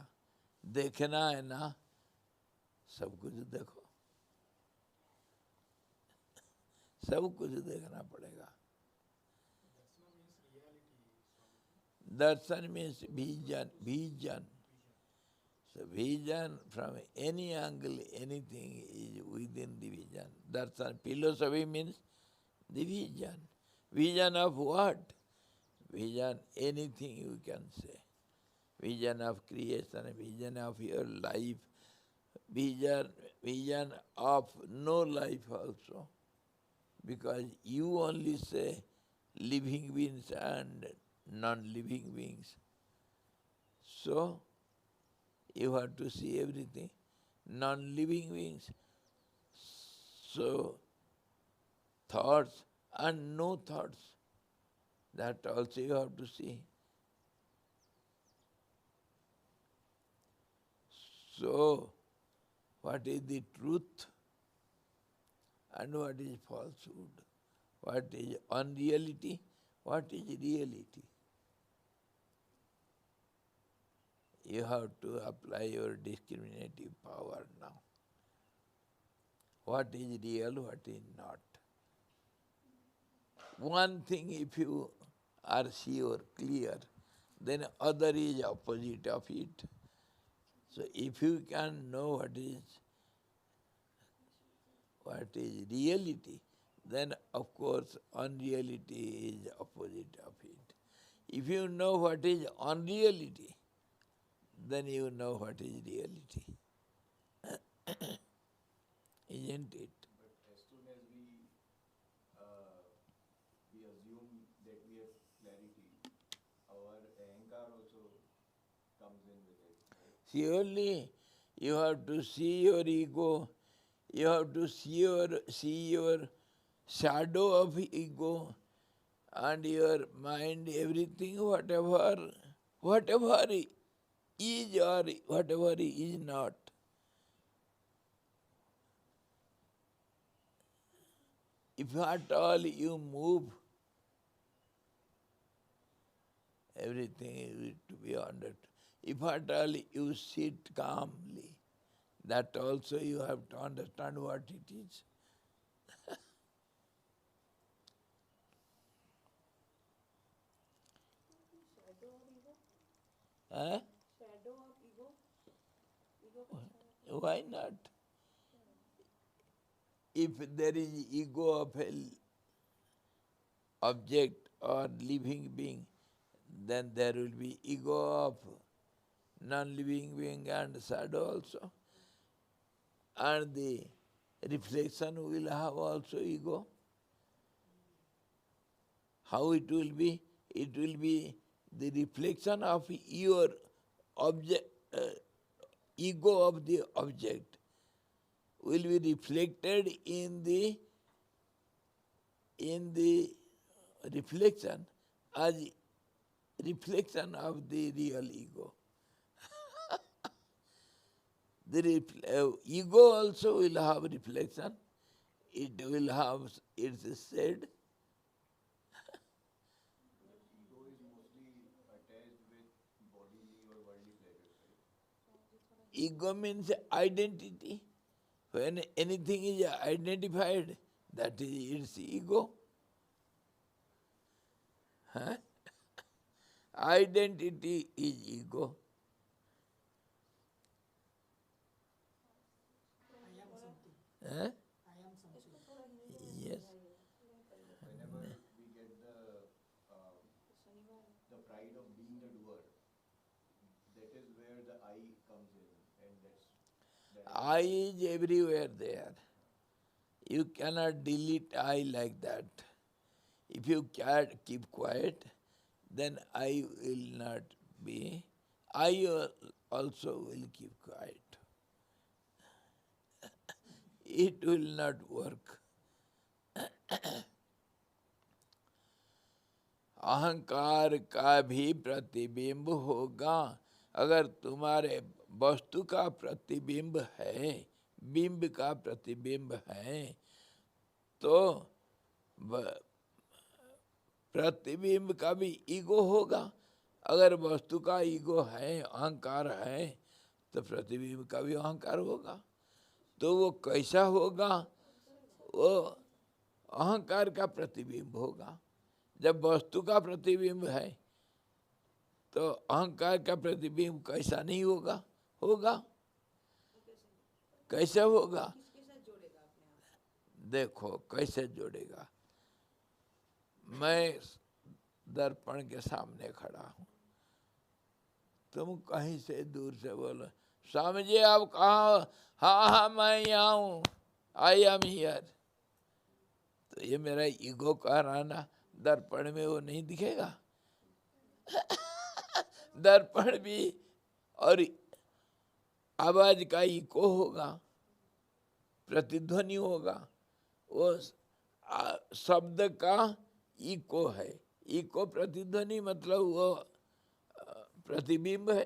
देखना है ना, सब कुछ देखो, सब कुछ देखना पड़ेगा. Darshan means vision, vision. So vision from any angle, anything is within the vision. Darshan, philosophy means the vision. Vision of what? Vision, anything you can say. Vision of creation, vision of your life, vision of no life also. Because you only say living beings and non-living beings. So, you have to see everything. Non-living beings. So, thoughts and no thoughts. That also you have to see. So, what is the truth and what is falsehood? What is unreality? What is reality? You have to apply your discriminative power now. What is real, what is not? One thing if you are sure, clear, then other is opposite of it. So if you can know what is reality, then of course unreality is opposite of it. If you know what is unreality, then you know what is reality. Isn't it? But as soon as we assume that we have clarity, our ahankar also comes in with it. Right? Surely you have to see your ego, you have to see your shadow of ego and your mind, everything, whatever is or whatever is not. If at all you move, everything is to be understood. If at all you sit calmly, that also you have to understand what it is. shadow of ego, Huh? shadow of ego, ego का shadow. Why not? If there is ego of an object or living being, then there will be ego of non-living being and shadow also. And the reflection will have also ego. How it will be? It will be the reflection of your object, ego of the object will be reflected in the reflection as reflection of the real ego. The ego also will have reflection. It will have its shade. But ego is mostly attached with bodily or worldly pleasures, right? Ego means identity. When anything is identified, that is its ego. Huh? Identity is ego. I am something. Huh? I am something. इसको थोड़ा हिंदी में Yes. समझाइए, explain करिए. Whenever we get शनिवार the pride of being the doer, that is where the I comes in, and that I is everywhere there. You cannot delete I like that. If you can't keep quiet, then I will not be. I also will keep quiet. It will not work. अहंकार का भी प्रतिबिंब होगा. अगर तुम्हारे वस्तु का प्रतिबिंब है, बिंब का प्रतिबिंब है, तो प्रतिबिंब का भी ईगो होगा। अगर वस्तु का ईगो है, अहंकार है, तो प्रतिबिंब का भी अहंकार होगा। तो वो कैसा होगा? वो अहंकार का प्रतिबिंब होगा। जब वस्तु का प्रतिबिंब है तो अहंकार का प्रतिबिंब कैसा नहीं होगा? होगा। कैसे होगा? देखो कैसे जोड़ेगा। मैं दर्पण के सामने खड़ा हूँ, तुम कहीं से दूर से बोलो, स्वामी जी आप कहाँ? हाँ हाँ मैं यहाँ हूँ, आई एम हियर। तो ये मेरा ईगो कह रहा ना, दर्पण में वो नहीं दिखेगा। दर्पण भी और आवाज का इको होगा, प्रतिध्वनि होगा। वो शब्द का इको है। इको प्रतिध्वनि मतलब वो प्रतिबिंब है।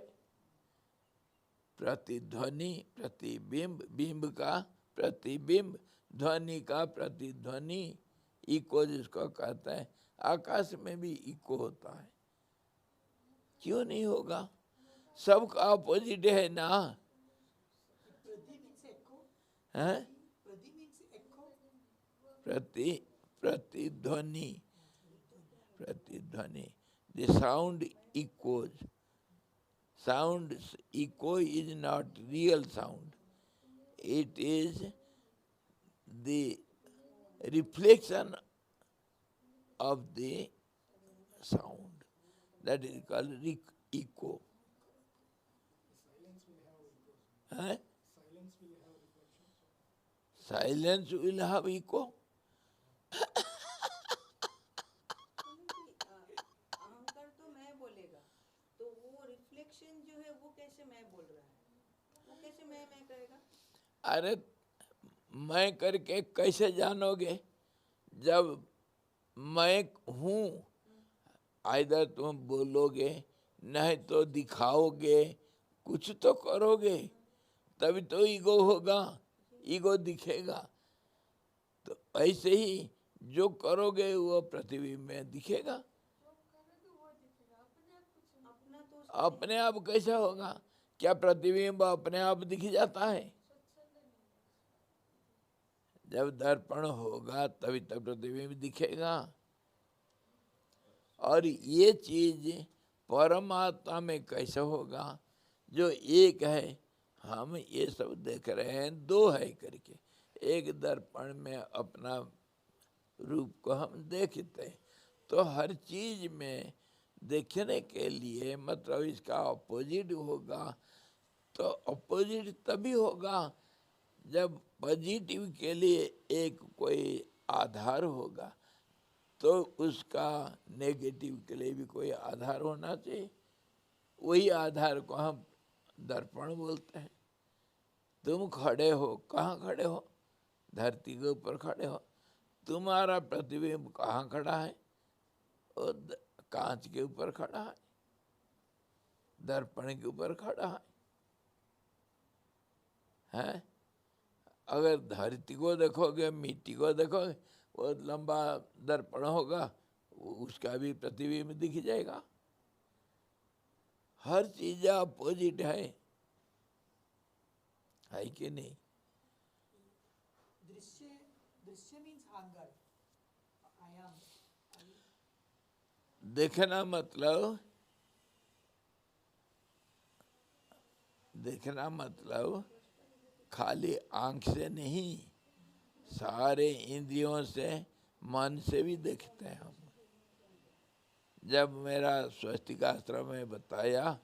प्रतिध्वनि, प्रतिबिंब, बिंब का प्रतिबिंब, ध्वनि का प्रतिध्वनि, इको जिसको कहते हैं। आकाश में भी इको होता है, क्यों नहीं होगा? सबका अपोजिट है ना। Prati means echo. है Prati means echo. प्रतिध्वनि, प्रतिध्वनि। The sound echoes. Sound echo is not real sound. It is the reflection of the sound. That is called echo. Huh? Silence will have echo. अहंकार तो मैं बोलेगा, तो वो reflection जो है वो कैसे मैं बोल रहा है, वो कैसे मैं करेगा? अरे मैं करके कैसे जानोगे? जब मैं हूँ, आइदर तुम बोलोगे, नहीं तो दिखाओगे, कुछ तो करोगे, तभी तो ईगो होगा, ईगो दिखेगा। तो ऐसे ही जो करोगे वो प्रतिबिंब में दिखेगा। जो करोगे वो दिखेगा, अपने आप कुछ नहीं। अपना तो अपने आप कैसा होगा? क्या प्रतिबिंब अपने आप दिख जाता है? स्वच्छंद नहीं है। जब दर्पण होगा तभी तक प्रतिबिंब दिखेगा। और ये चीज परमात्मा में कैसे होगा? जो एक है, हम ये सब देख रहे हैं, दो है करके। एक दर्पण में अपना रूप को हम देखते हैं, तो हर चीज में देखने के लिए मतलब इसका अपोजिट होगा। तो अपोजिट तभी होगा जब पॉजिटिव के लिए एक कोई आधार होगा, तो उसका नेगेटिव के लिए भी कोई आधार होना चाहिए। वही आधार को हम दर्पण बोलते हैं। तुम खड़े हो, कहाँ खड़े हो? धरती के ऊपर खड़े हो। तुम्हारा प्रतिबिंब कहाँ खड़ा है? वो कांच के ऊपर खड़ा है, दर्पण के ऊपर खड़ा है? अगर धरती को देखोगे, मिट्टी को देखोगे, वो लंबा दर्पण होगा, उसका भी प्रतिबिंब दिख जाएगा। हर चीज अपोजिट है कि नहीं? दृश्य, दृश्य means hunger. I am. देखना मतलब, देखना मतलब खाली आंख से नहीं, सारे इंद्रियों से, मन से भी देखते हैं हम। जब मेरा स्वस्तिकाश्रम में बताया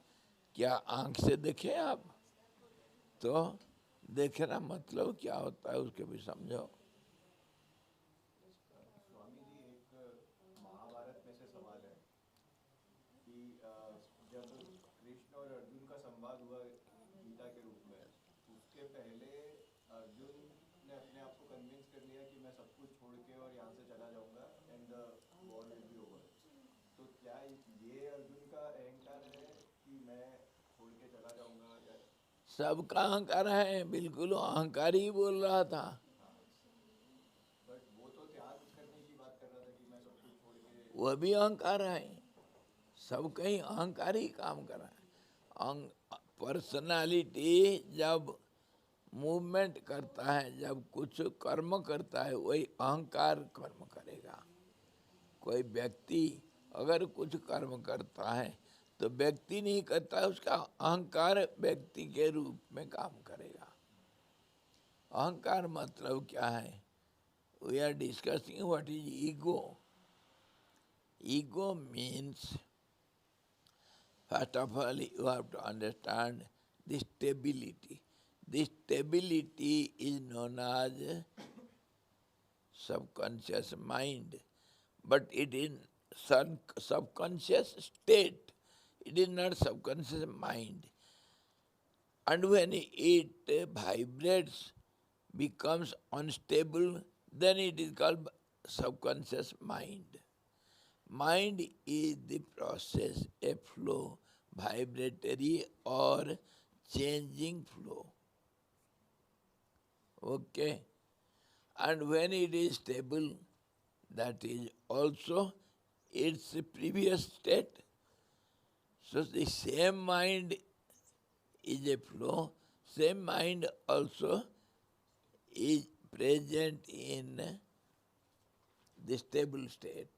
क्या आंख से देखें आप, तो देखना मतलब क्या होता है उसके भी समझो। स्वामी जी, एक महाभारत में से सवाल है कि जब कृष्ण और अर्जुन का संवाद हुआ गीता के रूप में, उसके पहले अर्जुन ने अपने आप को कन्विंस कर लिया कि मैं सब कुछ छोड़ के और यहाँ से चला जाऊंगा and the war will be over. तो क्या ये अर्जुन का अहंकार है कि मैं छोड़ के चला जाऊंगा? या सबका अहंकार है, बिल्कुल अहंकार ही बोल रहा था। बट वो तो त्याग करने की बात कर रहा था कि मैं सब कुछ छोड़ के। वह भी अहंकार है, सब कहीं अहंकार ही काम कर रहा है। पर्सनालिटी जब मूवमेंट करता है, जब कुछ कर्म करता है, वही अहंकार कर्म करेगा। कोई व्यक्ति अगर कुछ कर्म करता है तो व्यक्ति नहीं करता है, उसका अहंकार व्यक्ति के रूप में काम करेगा। अहंकार मतलब क्या है? We are discussing what is ego. Ego means, first of all, you have to understand the stability. This stability is known as subconscious mind, but it is subconscious state. It is not subconscious mind. And when it vibrates, becomes unstable, then it is called subconscious mind. Mind is the process, a flow, vibratory or changing flow. Okay? And when it is stable, that is also its previous state. So the same mind is a flow, same mind also is present in the stable state.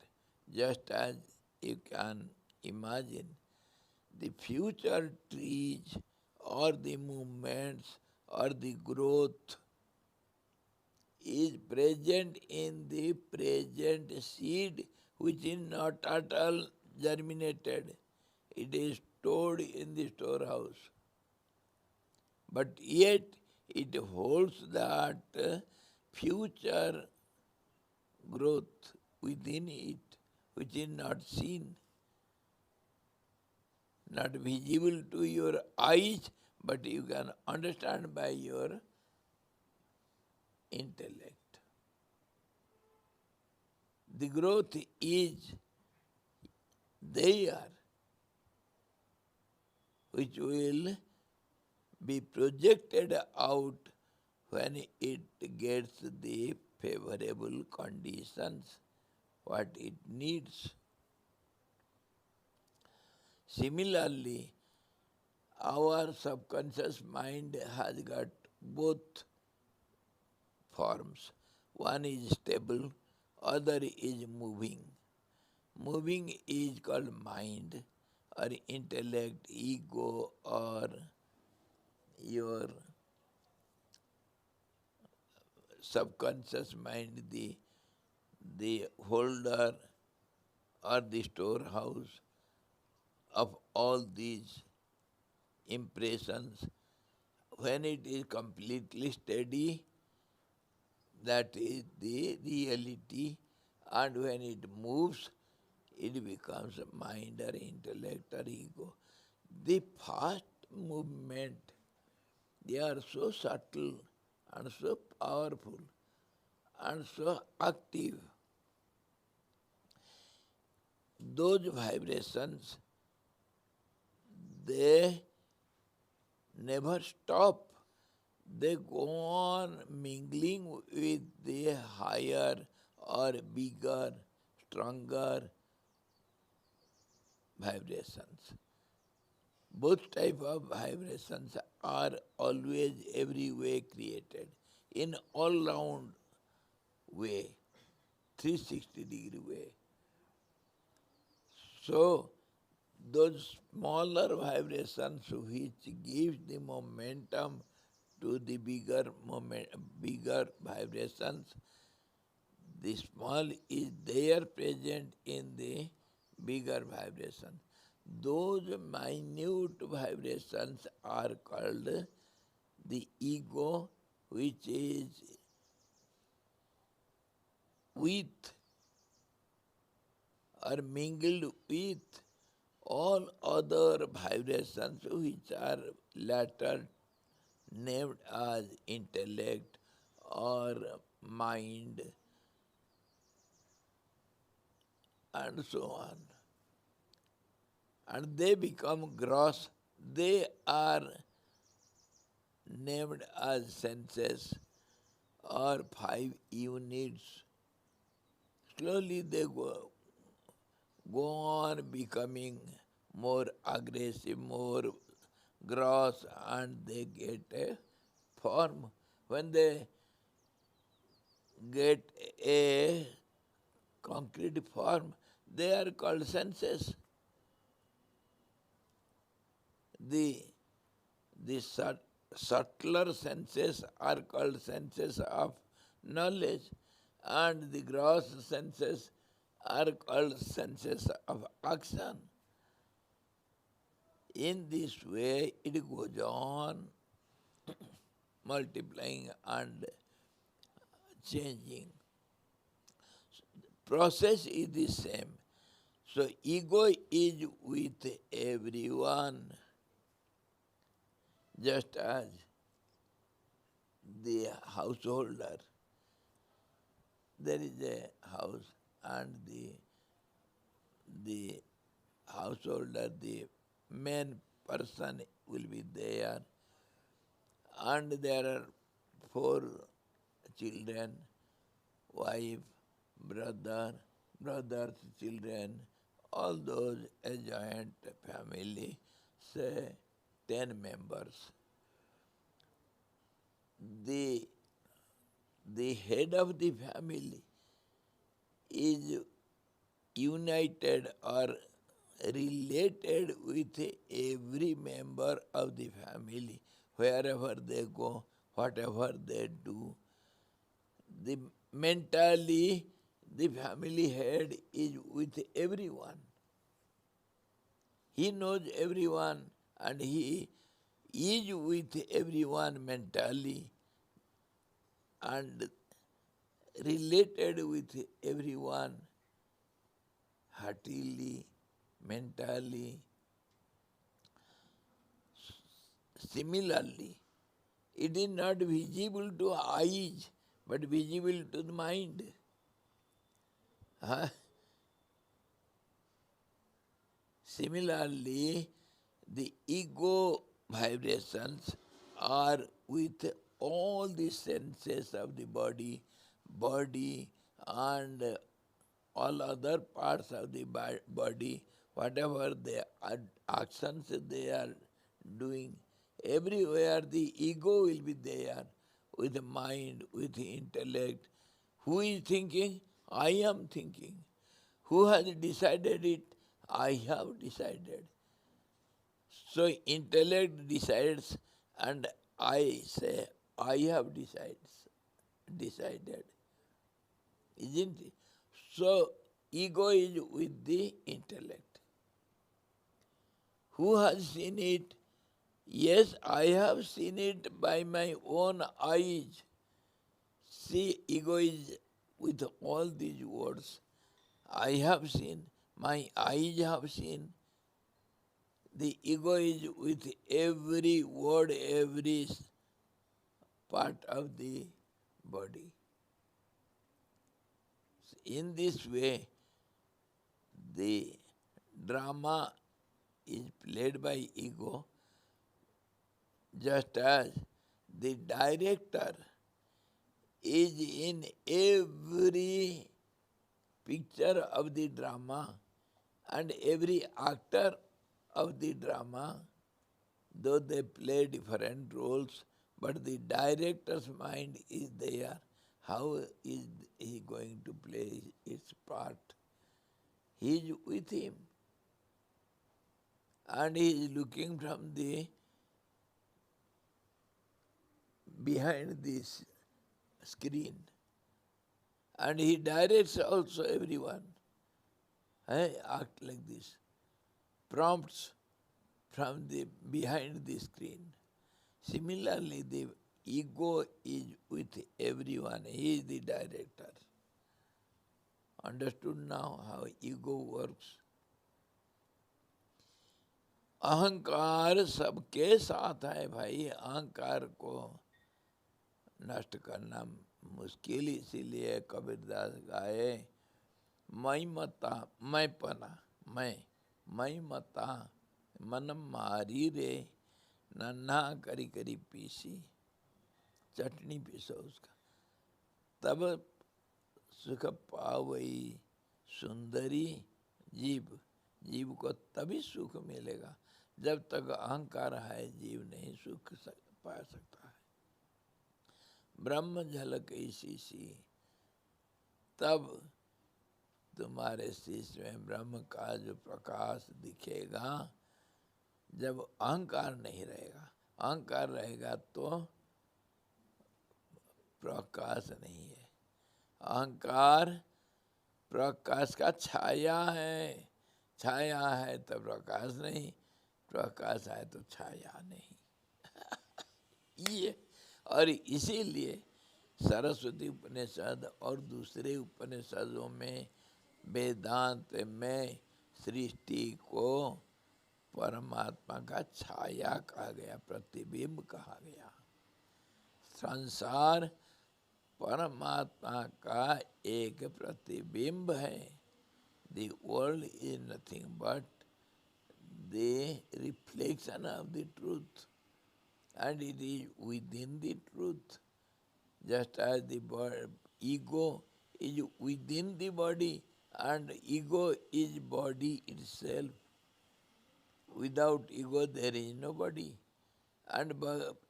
Just as you can imagine, the future trees or the movements or the growth is present in the present seed, which is not at all germinated. It is stored in the storehouse. But yet it holds that future growth within it, which is not seen, not visible to your eyes, but you can understand by your intellect. The growth is there, which will be projected out when it gets the favorable conditions, what it needs. Similarly, our subconscious mind has got both forms. One is stable, other is moving. Moving is called mind or intellect, ego, or your subconscious mind, the holder or the storehouse of all these impressions. When it is completely steady, that is the reality, and when it moves, it becomes mind or intellect or ego. The fast movement, they are so subtle and so powerful and so active. Those vibrations, they never stop. They go on mingling with the higher or bigger, stronger vibrations. Both type of vibrations are always every way created in all round way, 360-degree way. So those smaller vibrations which gives the momentum to the bigger vibrations, the small is there present in the bigger vibration. Those minute vibrations are called the ego, which is with or mingled with all other vibrations which are later named as intellect or mind and so on. And they become gross. They are named as senses or 5 units. Slowly they go on becoming more aggressive, more gross, and they get a form. When they get a concrete form, they are called senses. The subtler senses are called senses of knowledge, and the gross senses are called senses of action. In this way, it goes on multiplying and changing. Process is the same. So ego is with everyone, just as the householder. There is a house, and the householder, the main person will be there, and there are 4 children, wife, brothers, children, all those a joint family, say 10 members. The head of the family is united or related with every member of the family. Wherever they go, whatever they do, mentally the family head is with everyone. He knows everyone, and he is with everyone mentally and related with everyone heartily, mentally. Similarly, it is not visible to eyes, but visible to the mind. Similarly, the ego vibrations are with all the senses of the body and all other parts of the body, whatever the actions they are doing, everywhere the ego will be there, with the mind, with the intellect. Who is thinking? I am thinking. Who has decided it? I have decided. So intellect decides, and I say, I have decided. Isn't it? So ego is with the intellect. Who has seen it? Yes, I have seen it by my own eyes. See, ego is with all these words. I have seen, my eyes have seen. The ego is with every word, every part of the body. In this way, the drama is played by ego, just as the director is in every picture of the drama, and every actor of the drama, though they play different roles, but the director's mind is there. How is he going to play its part? He is with him, and he is looking from the behind this screen, and he directs also everyone. Act like this, prompts from the behind the screen. Similarly, the ego is with everyone. He is the director. Understood now how ego works? अहंकार सबके साथ है भाई. अहंकार को नष्ट करना मुश्किल, इसीलिए कबीरदास गाए, मैं मता मैं पना मैं मता मन मारी रे, नन्हा करी करी पीसी, चटनी पीसो उसका, तब सुख पावई सुंदरी जीव। जीव को तभी सुख मिलेगा, जब तक अहंकार है जीव नहीं सुख पा सकता है। ब्रह्म झलक शीशी, तब तुम्हारे शीश में ब्रह्म का जो प्रकाश दिखेगा, जब अहंकार नहीं रहेगा। अहंकार रहेगा तो प्रकाश नहीं है। अहंकार प्रकाश का छाया है, छाया है तो प्रकाश नहीं, प्रकाश है तो छाया नहीं। ये और इसीलिए सरस्वती उपनिषद और दूसरे उपनिषदों में वेदांत में सृष्टि को परमात्मा का छाया कहा गया, प्रतिबिंब कहा गया। संसार परमात्मा का एक प्रतिबिंब है। The world is nothing but the reflection of the truth, and it is within the truth. Just as the ego is within the body, and ego is body itself. Without ego there is no body. And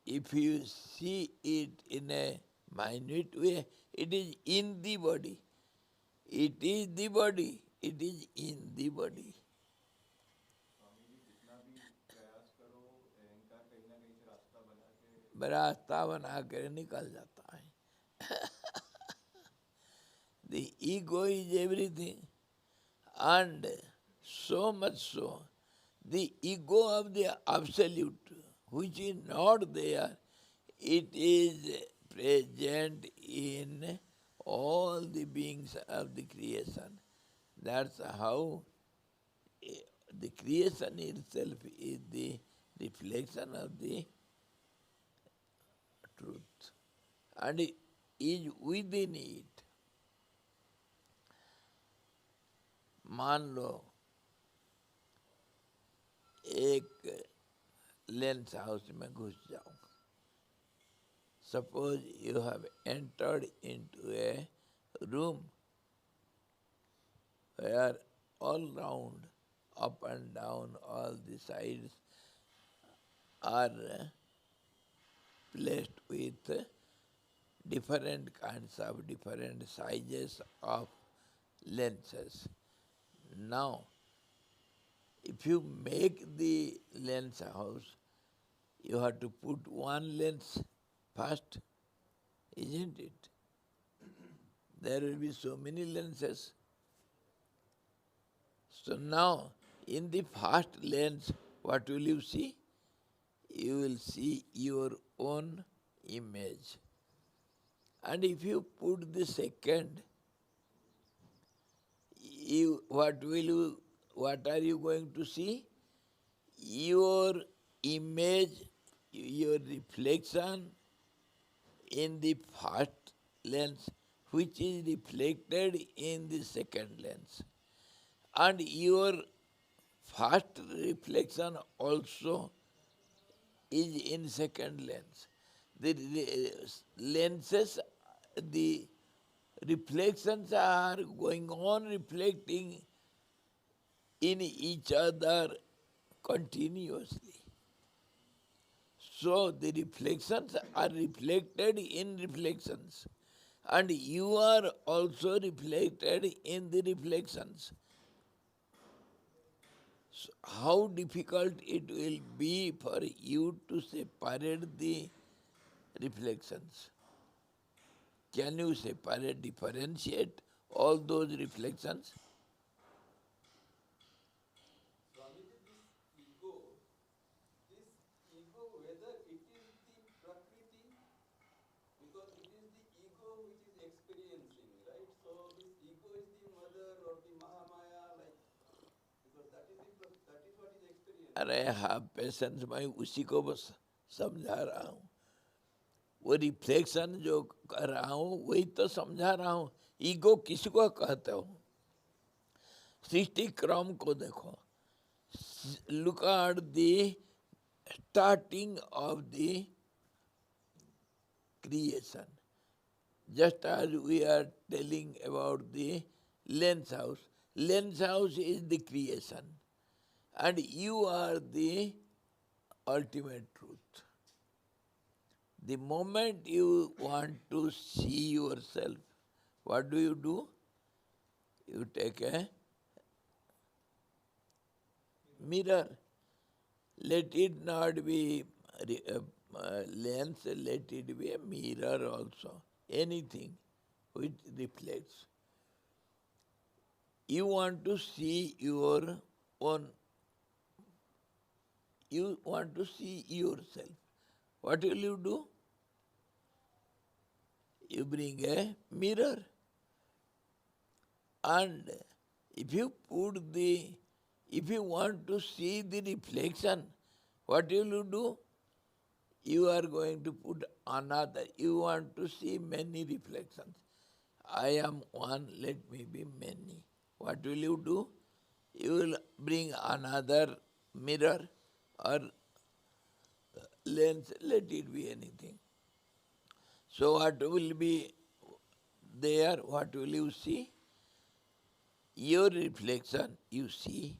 if you see it in a minute way, it is in the body. It is the body. It is in the body. Swami ji जितना भी प्रयास करो, अहंकार कहीं ना कहीं से रास्ता बना के रास्ता बना कर निकल जाता है। The ego is everything, and so much so, the ego of the absolute, which is not there, it is present in all the beings of the creation. That's how the creation itself is the reflection of the truth, and it is within it. मान लो एक lens house में घुस जाओ. Suppose you have entered into a room where all round, up and down, all the sides are placed with different kinds of different sizes of lenses. Now, if you make the lens house, you have to put one lens first, isn't it? There will be so many lenses. So now, in the first lens, what will you see? You will see your own image. And if you put the second, what are you going to see? Your image, your reflection in the first lens, which is reflected in the second lens. And your first reflection also is in second lens. The lenses, the reflections are going on reflecting in each other continuously. So the reflections are reflected in reflections, and you are also reflected in the reflections. So how difficult it will be for you to separate the reflections? Can you separate, differentiate all those reflections? Swamiji, this ego, whether it is the Prakriti, because it is the ego which is experiencing, right? So this ego is the mother or the Mahamaya, like, because that is what is experiencing. अरे हाँ, patience मैं उसी को बस समझा रहा हूँ. वो रिफ्लेक्शन जो कर रहा हूँ वही तो समझा रहा हूँ. ईगो किसको कहते हो? सृष्टि क्रम को देखो. Look at the starting of the creation. Just as we are telling about the lens house is the creation, and you are the ultimate truth. The moment you want to see yourself, what do? You take a mirror. Let it not be lens, let it be a mirror also. Anything which reflects. You want to see your own, you want to see yourself. What will you do? You bring a mirror. And if you want to see the reflection, what will you do? You are going to put another. You want to see many reflections. I am one, let me be many. What will you do? You will bring another mirror or lens, let it be anything. So what will be there? What will you see? Your reflection you see,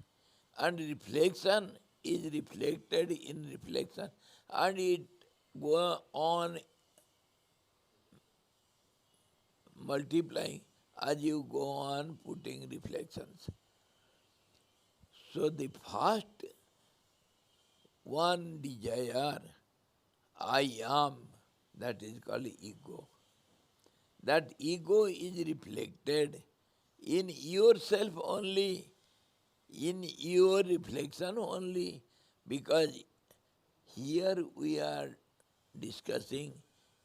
and reflection is reflected in reflection, and it go on multiplying as you go on putting reflections. So the first one desire, I am, that is called ego. That ego is reflected in yourself only, in your reflection only, because here we are discussing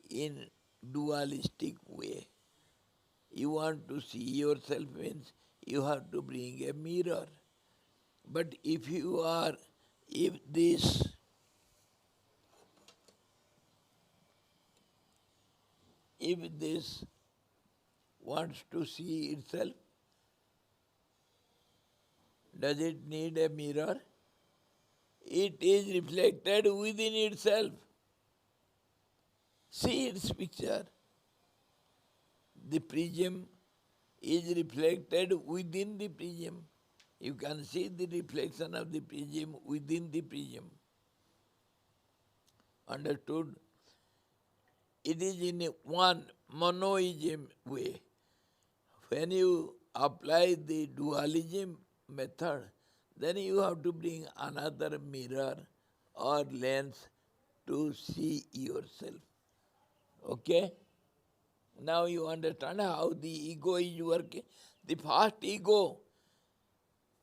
in dualistic way. You want to see yourself means you have to bring a mirror. But if this wants to see itself, does it need a mirror? It is reflected within itself. See its picture. The prism is reflected within the prism. You can see the reflection of the prism within the prism. Understood? It is in a one monoism way. When you apply the dualism method, then you have to bring another mirror or lens to see yourself. Okay? Now you understand how the ego is working. The first ego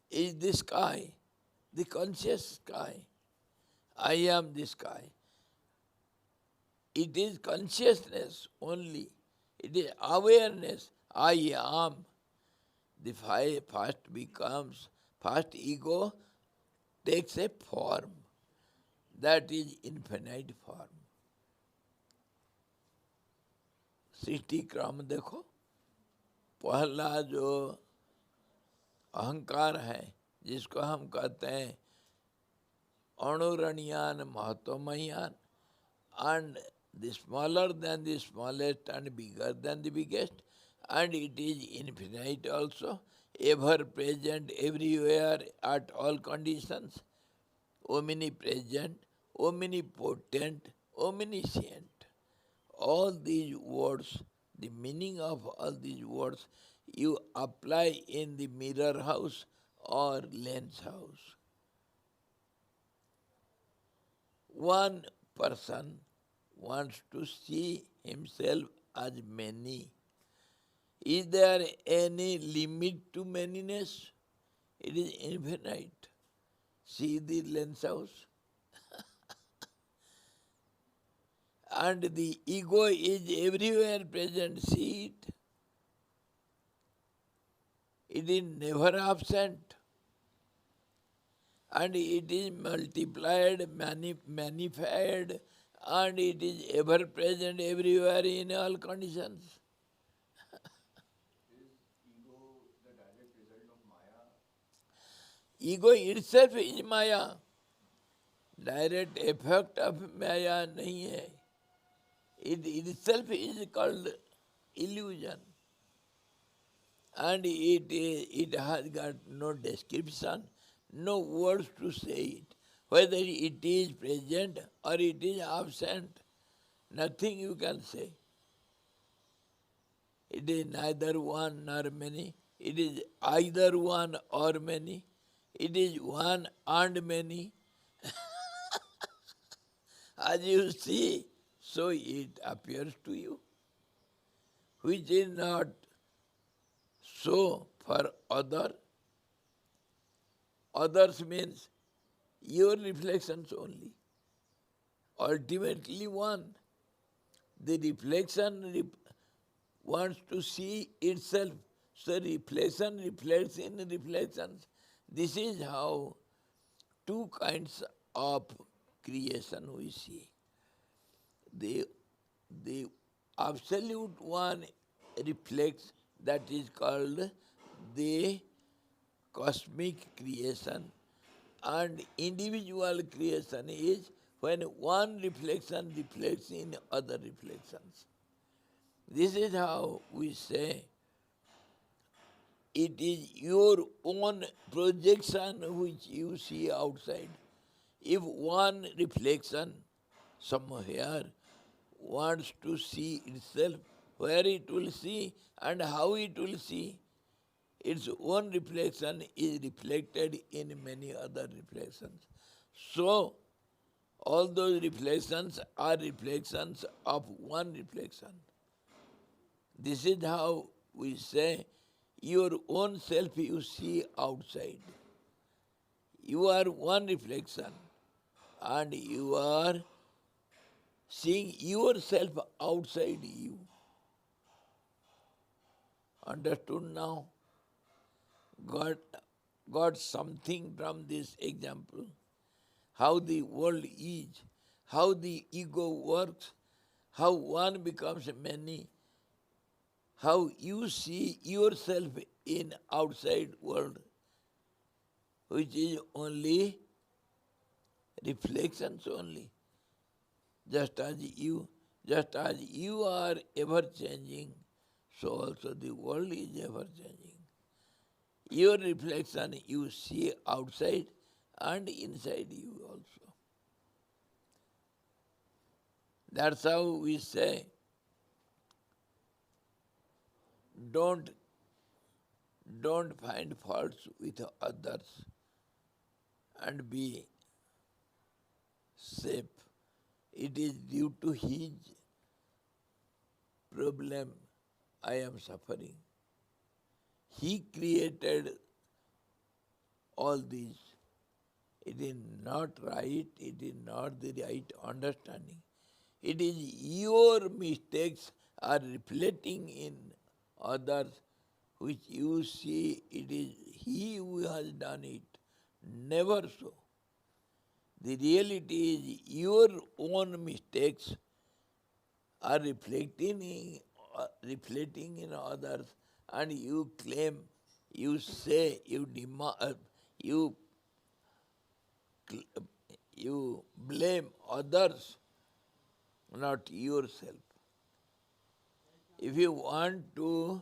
is the sky, the conscious sky. I am the sky. It is consciousness only. It is awareness. I am. The first ego takes a form. That is infinite form. सृष्टि क्रम देखो, पहला जो अहंकार है जिसको हम कहते हैं अणुरणीयान महत्वमयान, and the smaller than the smallest and bigger than the biggest, and it is infinite also, ever present everywhere at all conditions, omnipresent, omnipotent, omniscient. All these words, the meaning of all these words, you apply in the mirror house or lens house. One person wants to see himself as many. Is there any limit to manyness? It is infinite. See the lens house. And the ego is everywhere present. See it. It is never absent. And it is multiplied, magnified, and it is ever present everywhere in all conditions. Is ego the direct result of Maya? Ego itself is Maya. Direct effect of Maya नहीं है. It itself is called illusion, and it has got no description, no words to say it. Whether it is present or it is absent, nothing you can say. It is neither one nor many. It is either one or many. It is one and many. As you see, so it appears to you, which is not so for other. Others means your reflections only. Ultimately one. The reflection wants to see itself, so reflection reflects in reflections. This is how two kinds of creation we see. The absolute one reflects, that is called the cosmic creation, and individual creation is when one reflection reflects in other reflections. This is how we say it is your own projection which you see outside. If one reflection somewhere wants to see itself, where it will see and how it will see, its own reflection is reflected in many other reflections. So, all those reflections are reflections of one reflection. This is how we say your own self you see outside. You are one reflection and you are seeing yourself outside you. Understood now? Got something from this example. How the world is, how the ego works, how one becomes many, how you see yourself in outside world, which is only reflections only. Just as you are ever changing, so also the world is ever changing. Your reflection you see outside and inside you also. That's how we say, don't find faults with others and be safe. It is due to his problem I am suffering. He created all these. It is not right, it is not the right understanding. It is your mistakes are reflecting in others, which you see it is he who has done it. Never so. The reality is your own mistakes are reflecting in others, and you claim, you say, you blame others, not yourself. If you want to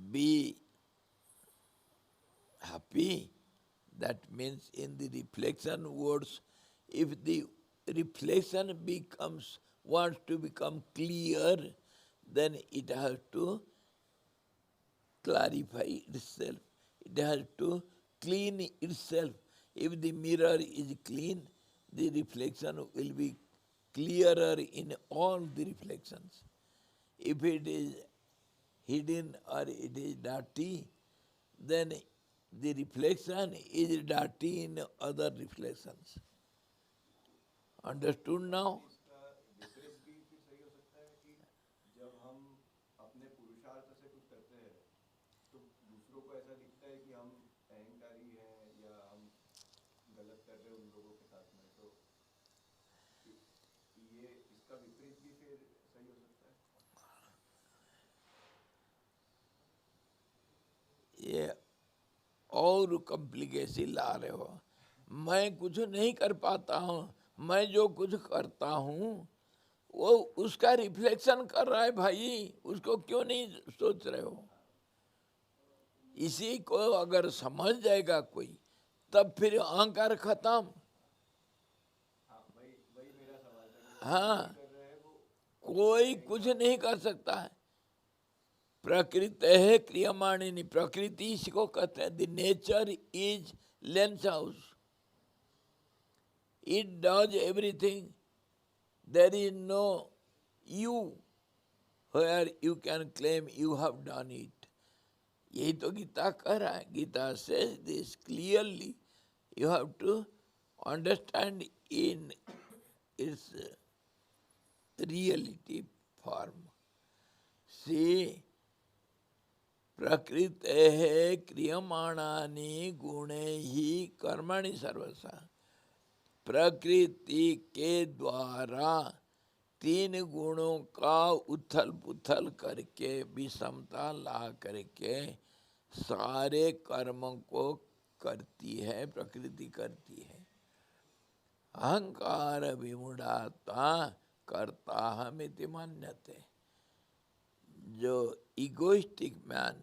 be happy, that means in the reflection words, if the reflection wants to become clear, then it has to clarify itself. It has to clean itself. If the mirror is clean, the reflection will be clearer in all the reflections. If it is hidden or it is dirty, then the reflection is dirty in other reflections. Understood now? इसका विपरीत भी फिर सही हो सकता है कि जब हम अपने पुरुषार्थ से कुछ करते हैं तो दूसरों को ऐसा दिखता है कि हम अहंकारी हैं या हम गलत कर रहे हैं उन लोगों के साथ में, तो ये इसका विपरीत भी फिर सही हो सकता है. ये और कॉम्प्लिकेशन ला रहे हो. मैं कुछ नहीं कर पाता हूँ, मैं जो कुछ करता हूँ वो उसका रिफ्लेक्शन कर रहा है भाई, उसको क्यों नहीं सोच रहे हो? इसी को अगर समझ जाएगा कोई, तब फिर अहंकार खत्म। हाँ, वही वही मेरा सवाल था कि हाँ, कर रहा है वो कोई कुछ नहीं कर सकता है। प्रकृति है क्रियमाणिनी, प्रकृति इसको कहते हैं। The nature is lens house, it does everything, there is no you where you can claim you have done it. यही तो गीता कह रहा है। Gita says this clearly, you have to understand in its reality form. सी प्रकृते क्रियमाणानि गुणे ही कर्मणि सर्वसा। प्रकृति के द्वारा तीन गुणों का उथल पुथल करके, विषमता ला करके सारे कर्म को करती है, प्रकृति करती है। अहंकार विमूढ़ता कर्ता हमिति मन्यते। जो egoistic man,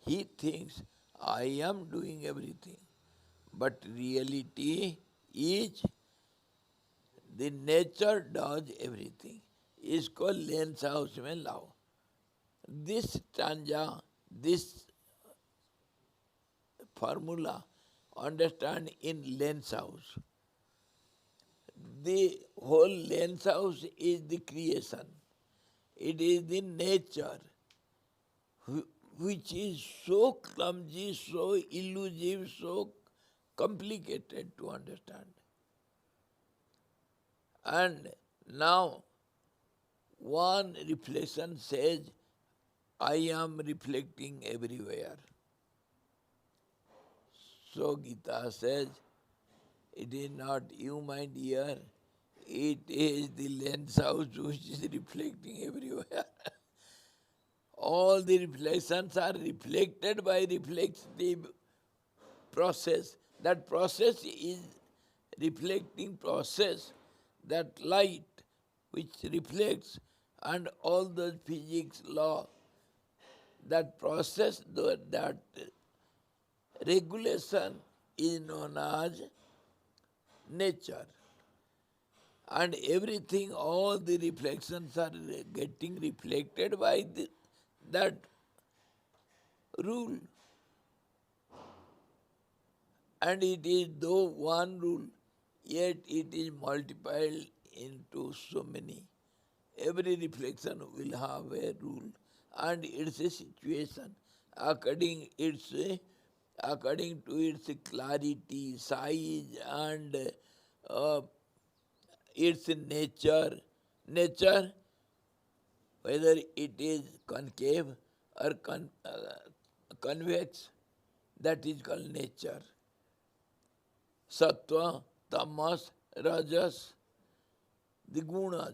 he thinks I am doing everything, but reality is the nature does everything. इसको लेंस हाउस में लाओ। This stanza, this formula, understand in lens house. The whole lens house is the creation. It is the nature which is so clumsy, so elusive, so complicated to understand. And now one reflection says, I am reflecting everywhere. So Gita says, it is not you, my dear, it is the lens house which is reflecting everywhere. All the reflections are reflected by reflective process. That process is reflecting process, that light which reflects, and all those physics law, that process, that regulation is known as nature. And everything, all the reflections are getting reflected by that rule. And it is though one rule, yet it is multiplied into so many. Every reflection will have a rule, and it's a situation according to its clarity, size, and its nature. Nature, whether it is concave or convex, that is called nature. Sattva, tamas, rajas, the gunas,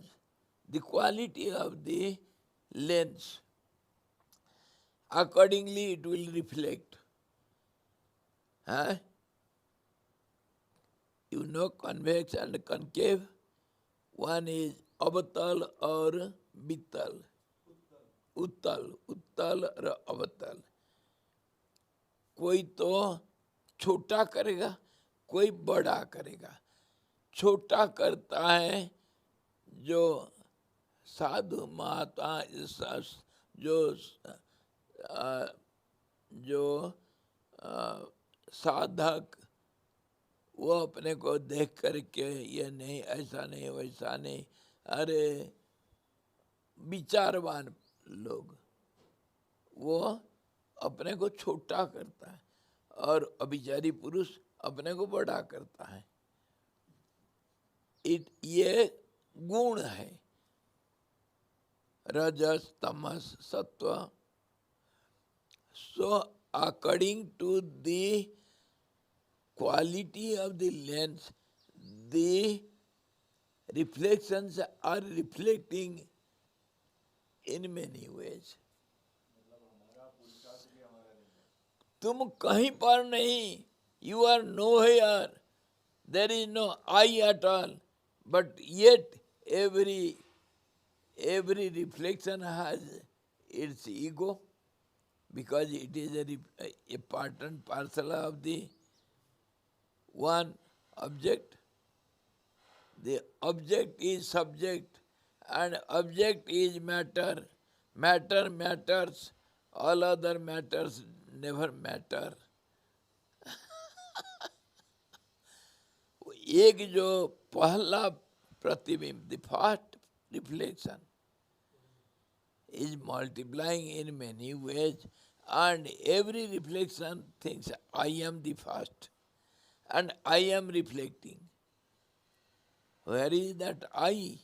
the quality of the lens. Accordingly, it will reflect. Huh? You know convex and concave. One is avatal or bittal. उत्तल और अवतल। कोई तो छोटा करेगा, कोई बड़ा करेगा। छोटा करता है जो साधु माता, जो साधक, वो अपने को देख करके ये नहीं, ऐसा नहीं, वैसा नहीं, अरे विचारवान लोग, वो अपने को छोटा करता है और अभिचारी पुरुष अपने को बड़ा करता है। ये गुण है, रजस, तमस, सत्व। So according to the quality of the lens, the reflections are reflecting in many ways. तुम कहीं पर नहीं, you are nowhere, There is no I at all, but yet every reflection has its ego, because it is a part and parcel of the one object. The object is subject and object is matter. Matter matters, all other matters never matter. एक जो पहला प्रतिबिंब, the first reflection, is multiplying in many ways, and every reflection thinks I am the first and I am reflecting. Where is that I?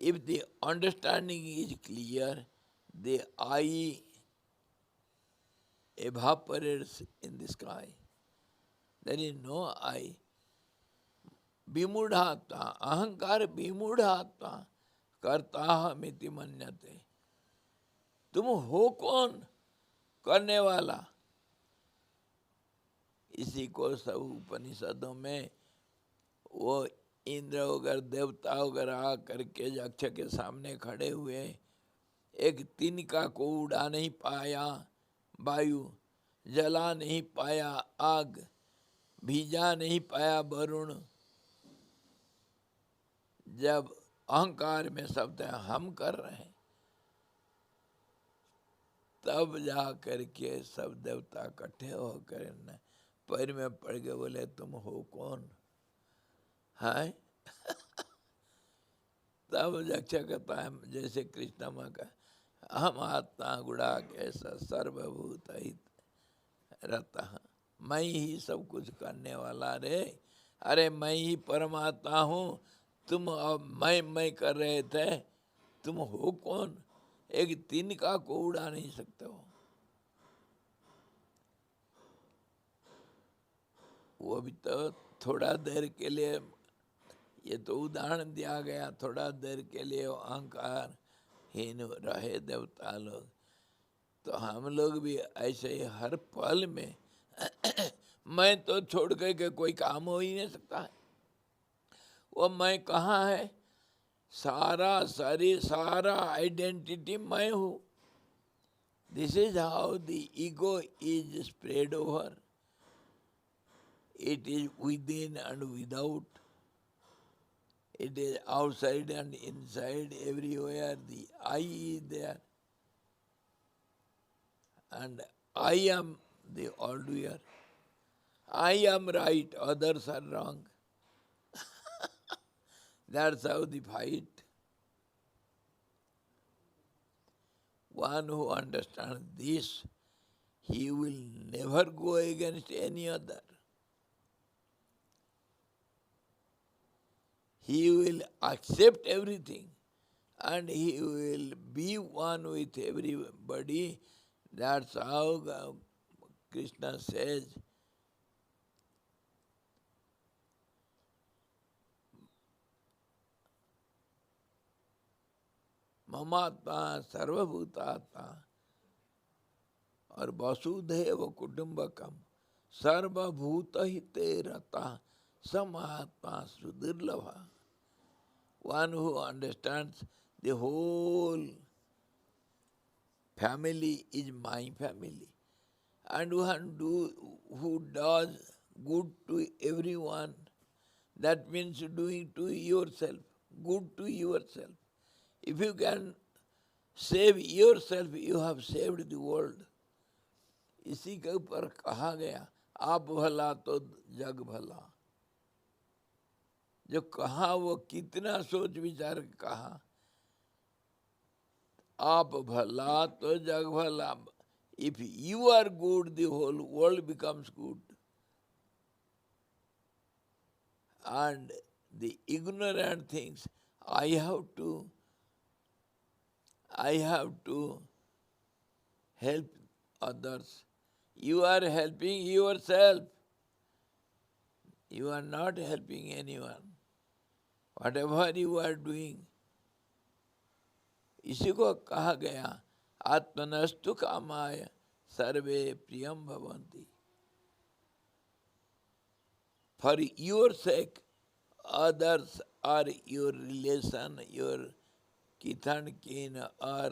If the understanding is clear, the I evaporates in the sky. There is no I. विमूढ़ात्मा, अहंकार विमूढ़ात्मा कर्ताहमिति मन्यते. तुम हो कौन करने वाला? इसी को सब उपनिषदों में वो इंद्र वगैरह देवता वगैरह आ करके यक्ष के सामने खड़े हुए, एक तिनका को उड़ा नहीं पाया वायु, जला नहीं पाया आग, भीजा नहीं पाया वरुण. जब अहंकार में शब्द हम कर रहे हैं, तब जा करके सब देवता इकट्ठे होकर पैर में पड़ गए, बोले तुम हो कौन है? तब यक्ष कहता है, जैसे कृष्ण माँ का, हम आत्मा गुड़ा कैसा सर्वभूत हित रहता, मैं ही सब कुछ करने वाला रे. अरे मैं ही परमात्मा हूँ, तुम अब मैं कर रहे थे, तुम हो कौन? एक तिनका को उड़ा नहीं सकते हो. वो भी तो थोड़ा देर के लिए, ये तो उदाहरण दिया गया, थोड़ा देर के लिए अहंकार हीन रहे देवता लोग. तो हम लोग भी ऐसे ही हर पल में मैं तो छोड़ के कोई काम हो ही नहीं सकता है. वो मैं कहाँ है? सारा शरीर, सारा आइडेंटिटी मैं हूँ. This is how the ego is spread over. It is with in and without. It is outside and inside, everywhere the I is there. And I am the all-doer. I am right, others are wrong. That's how the fight. One who understands this, he will never go against any other. He will accept everything and he will be one with everybody. That's how Krishna says, ममात्मा सर्वभूतात्मा और वसुधैव कुटुंबकम सर्वभूत हिते रता समात्मा सुदुर्लभा. One who understands the whole family is my family, and one who does good to everyone, that means doing to yourself, good to yourself. If you can save yourself, you have saved the world. इसी के ऊपर कहा गया, आप भला तो जग भला. जो कहा वो कितना सोच विचार कहा, आप भला तो जग भला. If you are good, the whole world becomes good. And the ignorant thinks, I have to help others. You are helping yourself. You are not helping anyone. Whatever you are doing, इसी को कहा गया, आत्मनस्तु कामाय सर्वे प्रियम भवन्ति. for your sake, others or your relation, your kith and kin, or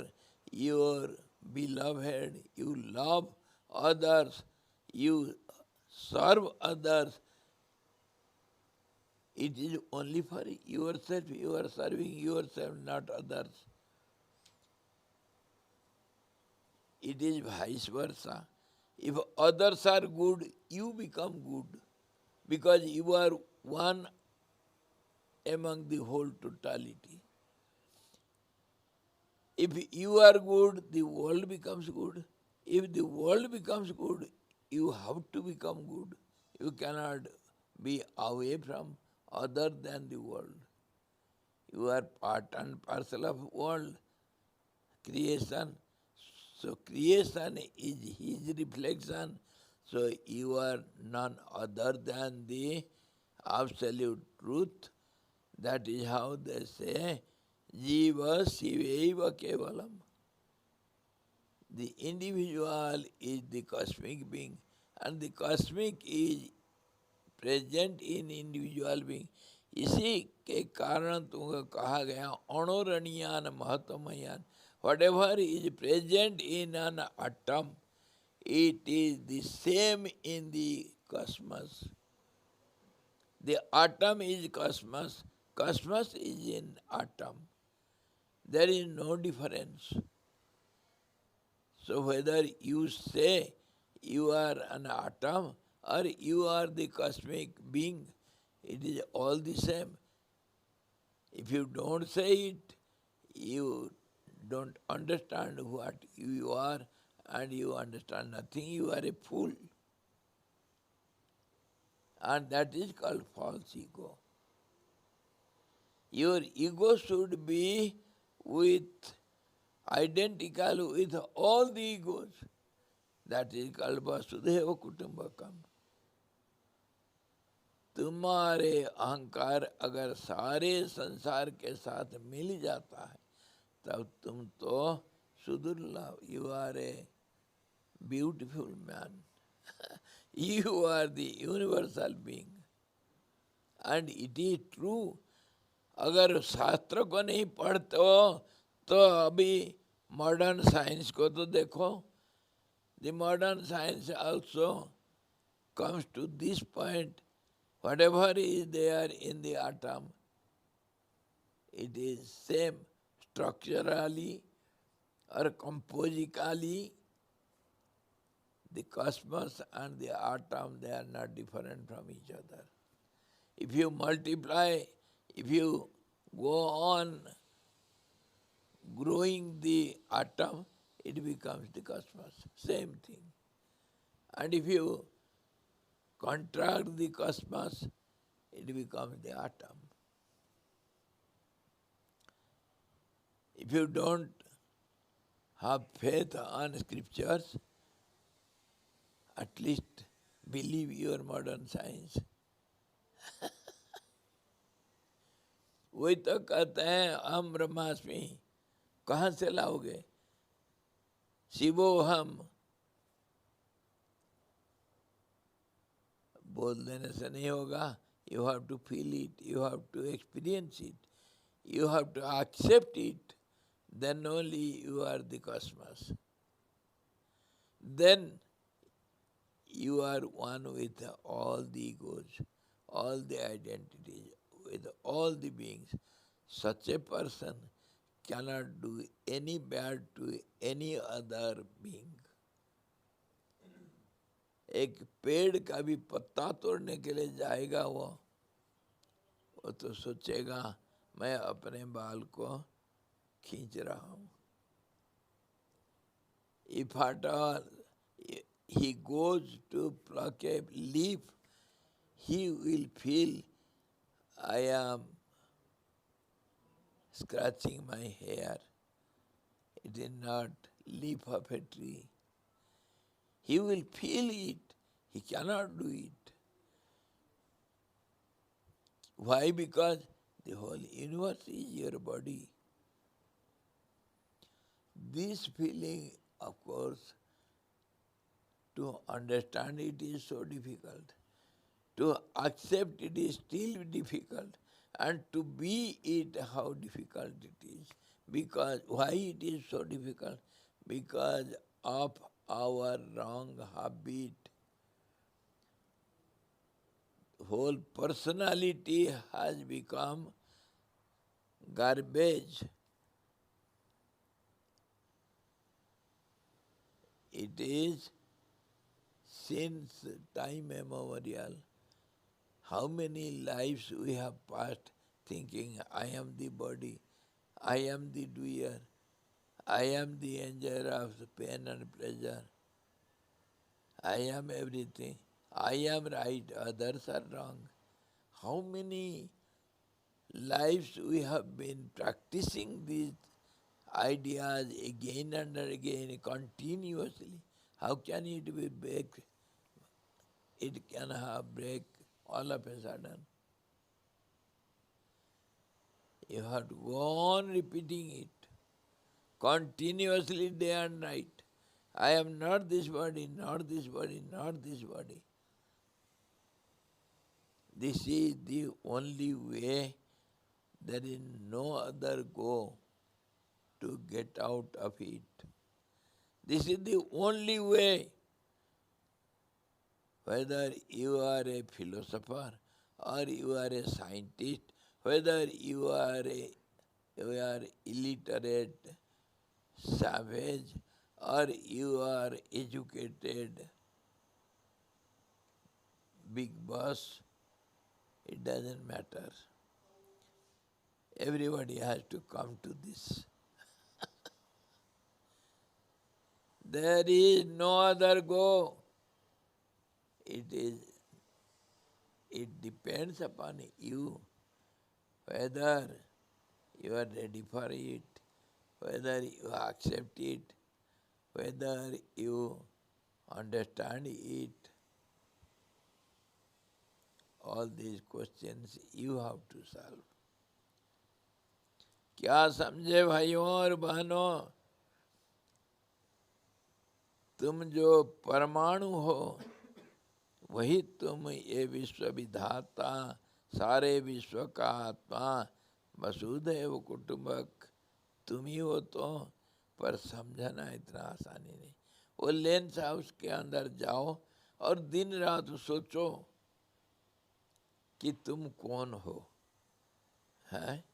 your beloved, you love others, you serve others, it is only for yourself, you are serving yourself, not others. It is vice versa. If others are good, you become good because you are one among the whole totality. If you are good, the world becomes good. If the world becomes good, you have to become good. You cannot be away from other than the world. You are part and parcel of world, creation. So creation is his reflection. So you are none other than the absolute truth. That is how they say, Jiva Sivaiva Kevalam. The individual is the cosmic being, and the cosmic is present in individual being. इसी के कारण तुमको कहा गया अणुरणीयान महत्वमयान. Whatever is present in an atom, it is the same in the cosmos. The atom is cosmos, cosmos is in atom. There is no difference. So whether you say you are an atom or you are the cosmic being, it is all the same. If you don't say it, you don't understand what you are, and you understand nothing, you are a fool. And that is called false ego. Your ego should be identical with all the egos. That is called Vasudhaiva Kutumbakam. तुम्हारे अहंकार अगर सारे संसार के साथ मिल जाता है तब तुम तो सुदुर्लभ. You are a beautiful man. You are the universal being. And it is true. अगर शास्त्र को नहीं पढ़ते हो तो अभी मॉडर्न साइंस को तो देखो. The modern science also comes to this point. Whatever is there in the atom, it is same structurally or composically. The cosmos and the atom, they are not different from each other. If you multiply, if you go on growing the atom, it becomes the cosmos. Same thing. And if you contract the cosmos, it becomes the atom. If you don't have faith on scriptures, at least believe your modern science. वही तो कहते हैं हम ब्रह्मास्मि. कहाँ से लाओगे? शिवो हम. बोल देने से नहीं होगा. You have to feel it, you have to experience it, you have to accept it. Then only you are the cosmos. Then you are one with all the egos, all the identities, with all the beings. Such a person cannot do any bad to any other being. एक पेड़ का भी पत्ता तोड़ने के लिए जाएगा वो तो सोचेगा मैं अपने बाल को खींच रहा हूँ. If at all he goes to pluck a leaf, he will feel I am scratching my hair. It is not leaf of a tree. He will feel it. He cannot do it. Why? Because the whole universe is your body. This feeling, of course, to understand it is so difficult. To accept it is still difficult, and to be it, how difficult it is. Because why it is so difficult? Because of our wrong habit. Whole personality has become garbage. It is since time immemorial. How many lives we have passed thinking, I am the body, I am the doer, I am the enjoyer of the pain and pleasure, I am everything, I am right, others are wrong. How many lives we have been practicing these ideas again and again continuously. How can it be break? It can have break all of a sudden. You have to go on repeating it continuously day and night. I am not this body, not this body, not this body. This is the only way. There is no other go to get out of it. This is the only way. Whether you are a philosopher or you are a scientist, whether you are illiterate, savage, or you are educated, big boss, it doesn't matter. Everybody has to come to this. There is no other go. It depends upon you whether you are ready for it, whether you accept it, whether you understand it. All these questions you have to solve. क्या समझे भाइयों और बहनों? तुम जो परमाणु हो वही तुम ये विश्व विधाता, सारे विश्व का आत्मा, वसुधैव कुटुंबक तुम ही हो तो। पर समझना इतना आसानी नहीं। वो लेंस हाउस के अंदर जाओ और दिन रात सोचो कि तुम कौन हो, हैं?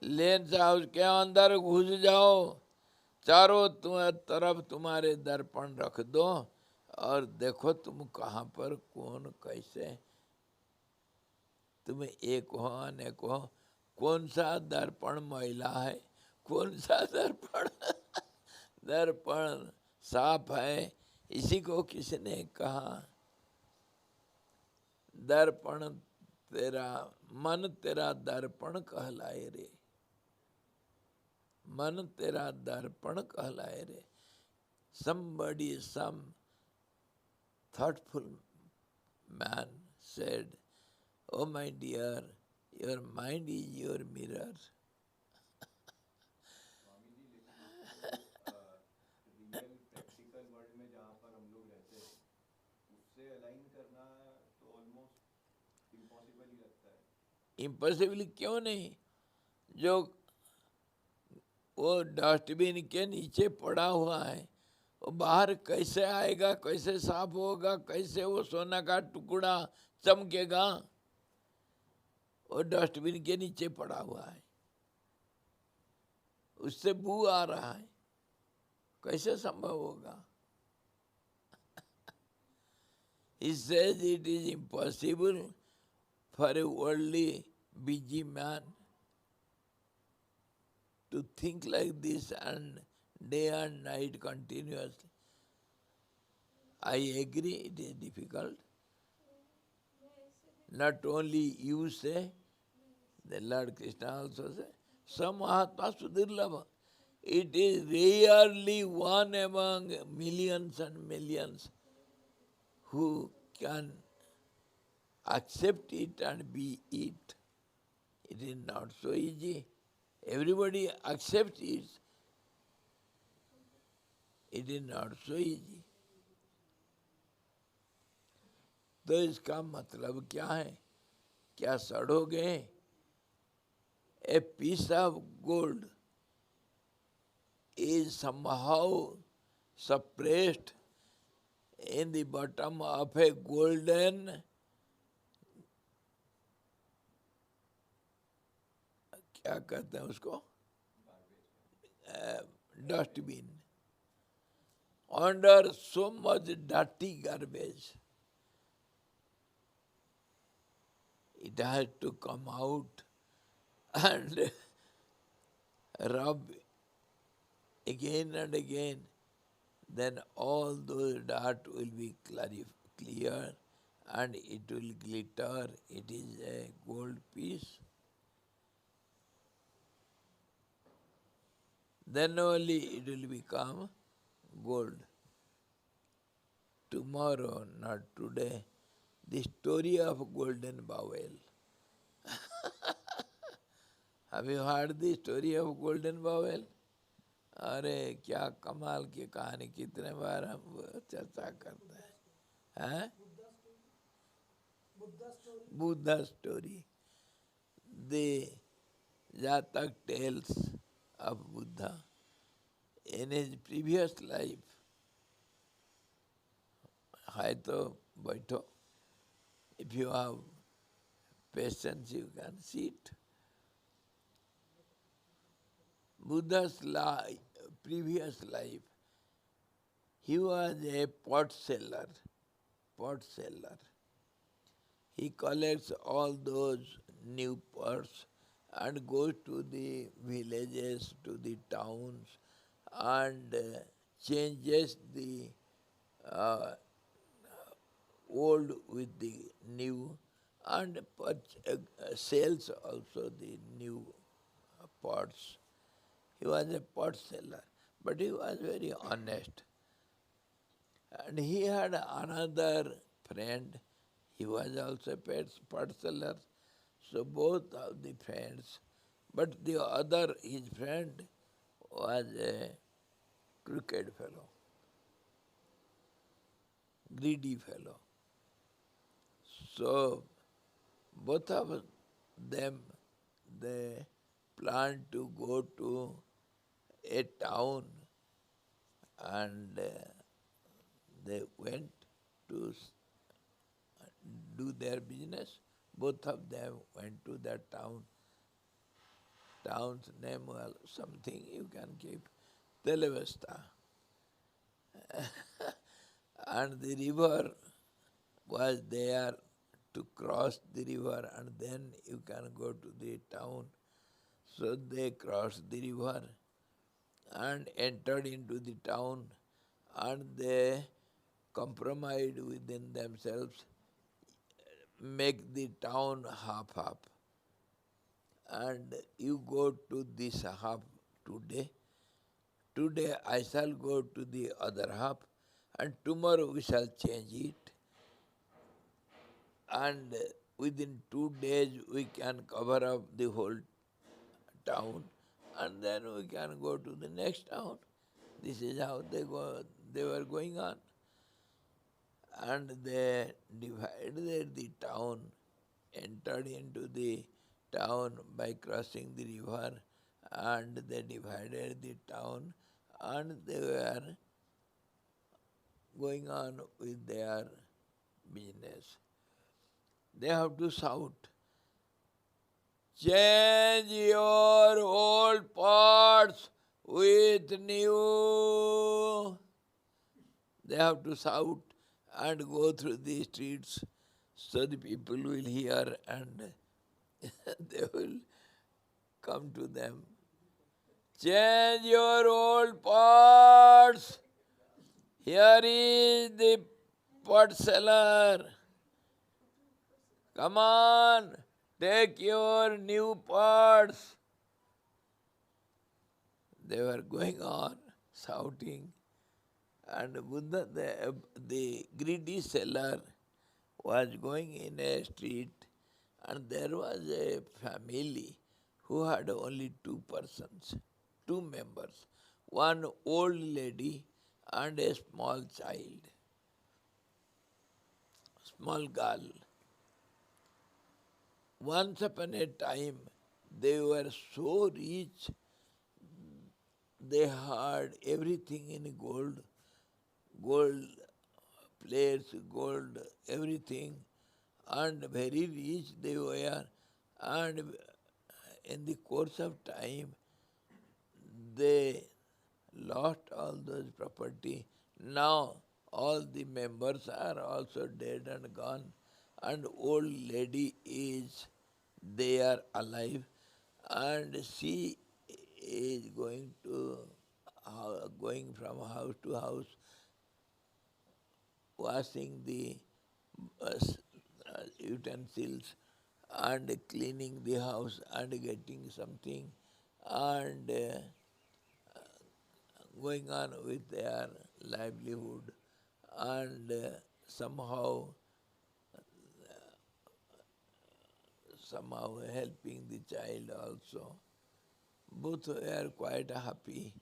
लेंस हाउस के अंदर घुस जाओ, चारों तरफ तुम्हारे दर्पण रख दो और देखो तुम कहाँ पर कौन कैसे। तुम एक हो अनेक हो। कौन सा दर्पण महिला है, कौन सा दर्पण साफ है, इसी को किसने कहा? दर्पण तेरा मन तेरा दर्पण कहलाए रे, मन तेरा दर्पण कहलाए रे। Somebody, some thoughtful man said, "Oh my dear, your mind is your mirror." Swami ji, लेकिन रियल प्रैक्टिकल वर्ल्ड में जहाँ पर हम लोग रहते हैं उससे अलाइन करना तो ऑलमोस्ट इम्पॉसिबल ही लगता है। इम्पॉसिबल क्यों नहीं? जो वो डस्टबिन के नीचे पड़ा हुआ है वो बाहर कैसे आएगा, कैसे साफ होगा, कैसे वो सोना का टुकड़ा चमकेगा? वो डस्टबिन के नीचे पड़ा हुआ है, उससे बू आ रहा है, कैसे संभव होगा? He says it is impossible for a worldly busy man to think like this and day and night continuously. I agree it is difficult. Not only you say, the Lord Krishna also says, Samahatma Sudirlabha. It is rarely one among millions and millions who can accept it and be it. It is not so easy. Everybody accepts it. It is not so easy. तो इसका मतलब क्या है? क्या सड़ोगे? A piece of gold is somehow suppressed in the bottom of a golden क्या कहते हैं उसको, dustbin, under so much dirty garbage. It has to come out and rub again and again. Then all those dirt will be clear and it will glitter. It is a gold piece. Then only it will become gold. Tomorrow, not today. The story of golden bowel. Have you heard the story of golden bowel? अरे क्या कमाल की कहानी, कितने बार हम चर्चा करते हैं? Buddha story. The Jatak tales of Buddha in his previous life. है तो बैठो. If you have patience, you can sit. Buddha's previous life, he was a pot seller. Pot seller. He collects all those new pots and goes to the villages, to the towns, and changes the old with the new, and sells also the new pots. He was a pot seller, but he was very honest. And he had another friend, he was also a pot seller. So both of the friends, but the other, his friend, was a crooked fellow, greedy fellow. So both of them, they planned to go to a town, and they went to do their business. Both of them went to that town. Town's name was something you can keep, Televesta. And the river was there to cross the river, and then you can go to the town. So they crossed the river and entered into the town, and they compromised within themselves, make the town half-half. And you go to this half today. Today I shall go to the other half, and tomorrow we shall change it. And within 2 days we can cover up the whole town, and then we can go to the next town. This is how they were going on. And they divided the town, entered into the town by crossing the river, and they divided the town, and they were going on with their business. They have to shout, "Change your old pots with new." They have to shout and go through the streets so the people will hear and they will come to them. Change your old pots. Here is the pot seller. Come on, take your new pots. They were going on shouting, and Buddha, the greedy seller, was going in a street, and there was a family who had only 2 persons, 2 members, one old lady and a small child. small girl. Once upon a time, they were so rich, they had everything in gold, gold plates, gold, everything, and very rich they were. And in the course of time, they lost all those property. Now all the members are also dead and gone, and old lady is there alive, and she is going from house to house, washing the utensils and cleaning the house and getting something, and going on with their livelihood, and somehow helping the child also. Both were quite happy.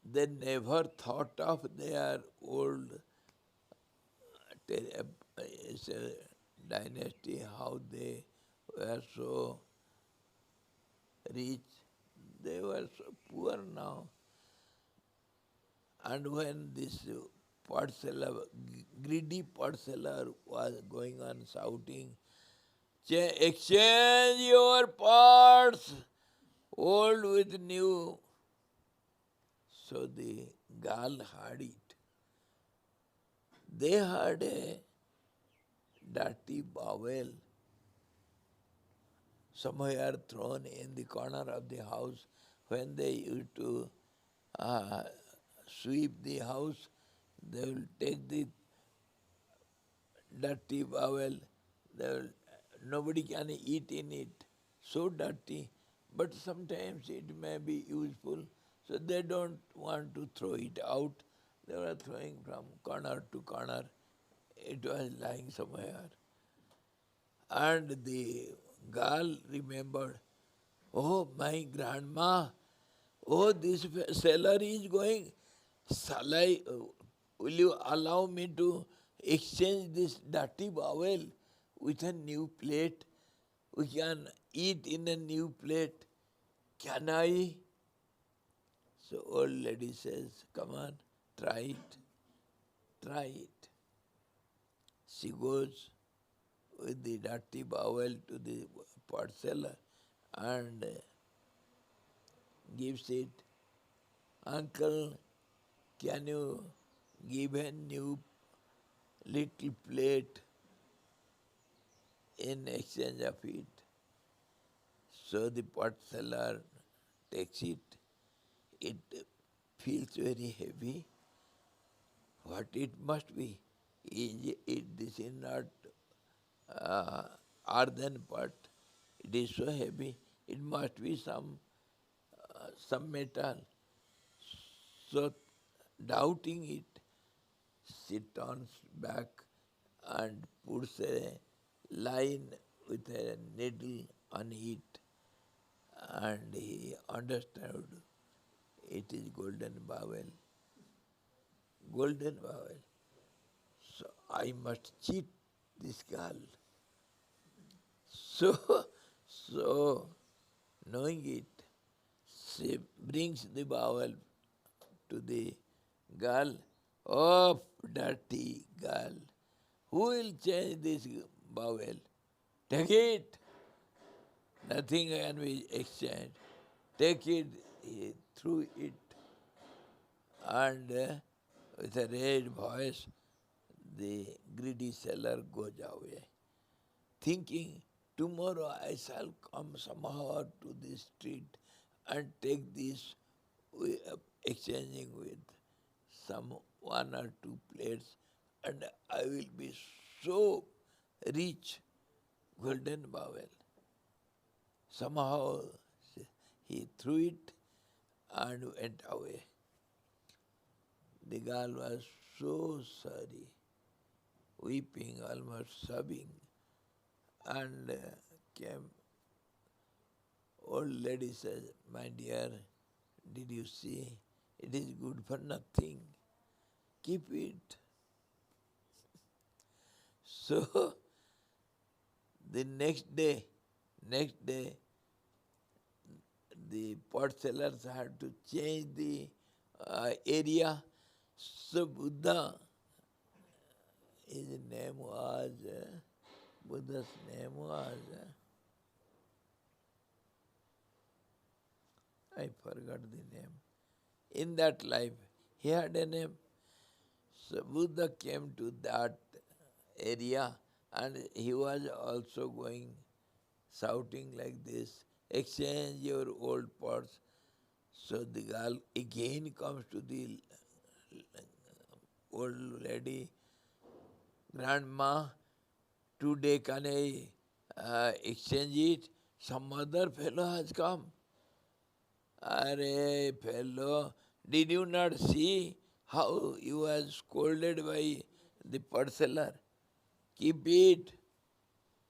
They never thought of their old dynasty, how they were so rich. They were so poor now. And when this pot seller, greedy pot seller was going on shouting, exchange your pots, old with new. So the girl heard it. They had a dirty bowel somewhere thrown in the corner of the house. When they used to sweep the house, they will take the dirty bowel. Nobody can eat in it. So dirty. But sometimes it may be useful. So they don't want to throw it out. They were throwing from corner to corner. It was lying somewhere. And the girl remembered, oh, my grandma, oh, this seller is going. Shall I, will you allow me to exchange this dirty bowel with a new plate? We can eat in a new plate. Can I? So old lady says, come on, try it. Try it. She goes with the dirty bowel to the pot seller and gives it. Uncle, can you give a new little plate in exchange of it? So the pot seller takes it. It feels very heavy. What it must be? This is not earthen pot. It is so heavy. It must be some metal. So doubting it, she turns back and puts a line with a needle on it, and he understood it is golden bowel. Golden bowel. So I must cheat this girl. So knowing it, she brings the bowel to the girl. Oh, dirty girl, who will change this bowel? Take it. Nothing can be exchanged. Take it. He threw it, and with a red voice, the greedy seller goes away, thinking, tomorrow I shall come somehow to this street and take this, exchanging with some one or two plates, and I will be so rich. Golden bowel. Somehow he threw it and went away. The girl was so sorry, weeping, almost sobbing, and came. Old lady says, my dear, did you see? It is good for nothing. Keep it. So the next day, the pot sellers had to change the area. So his name was, Buddha's name was, I forgot the name. In that life, he had a name. So Buddha came to that area and he was also going, shouting like this, exchange your old pots. So the girl again comes to the old lady, grandma, today can I exchange it? Some other fellow has come. Arey fellow, did you not see how you were scolded by the pot seller? Keep it.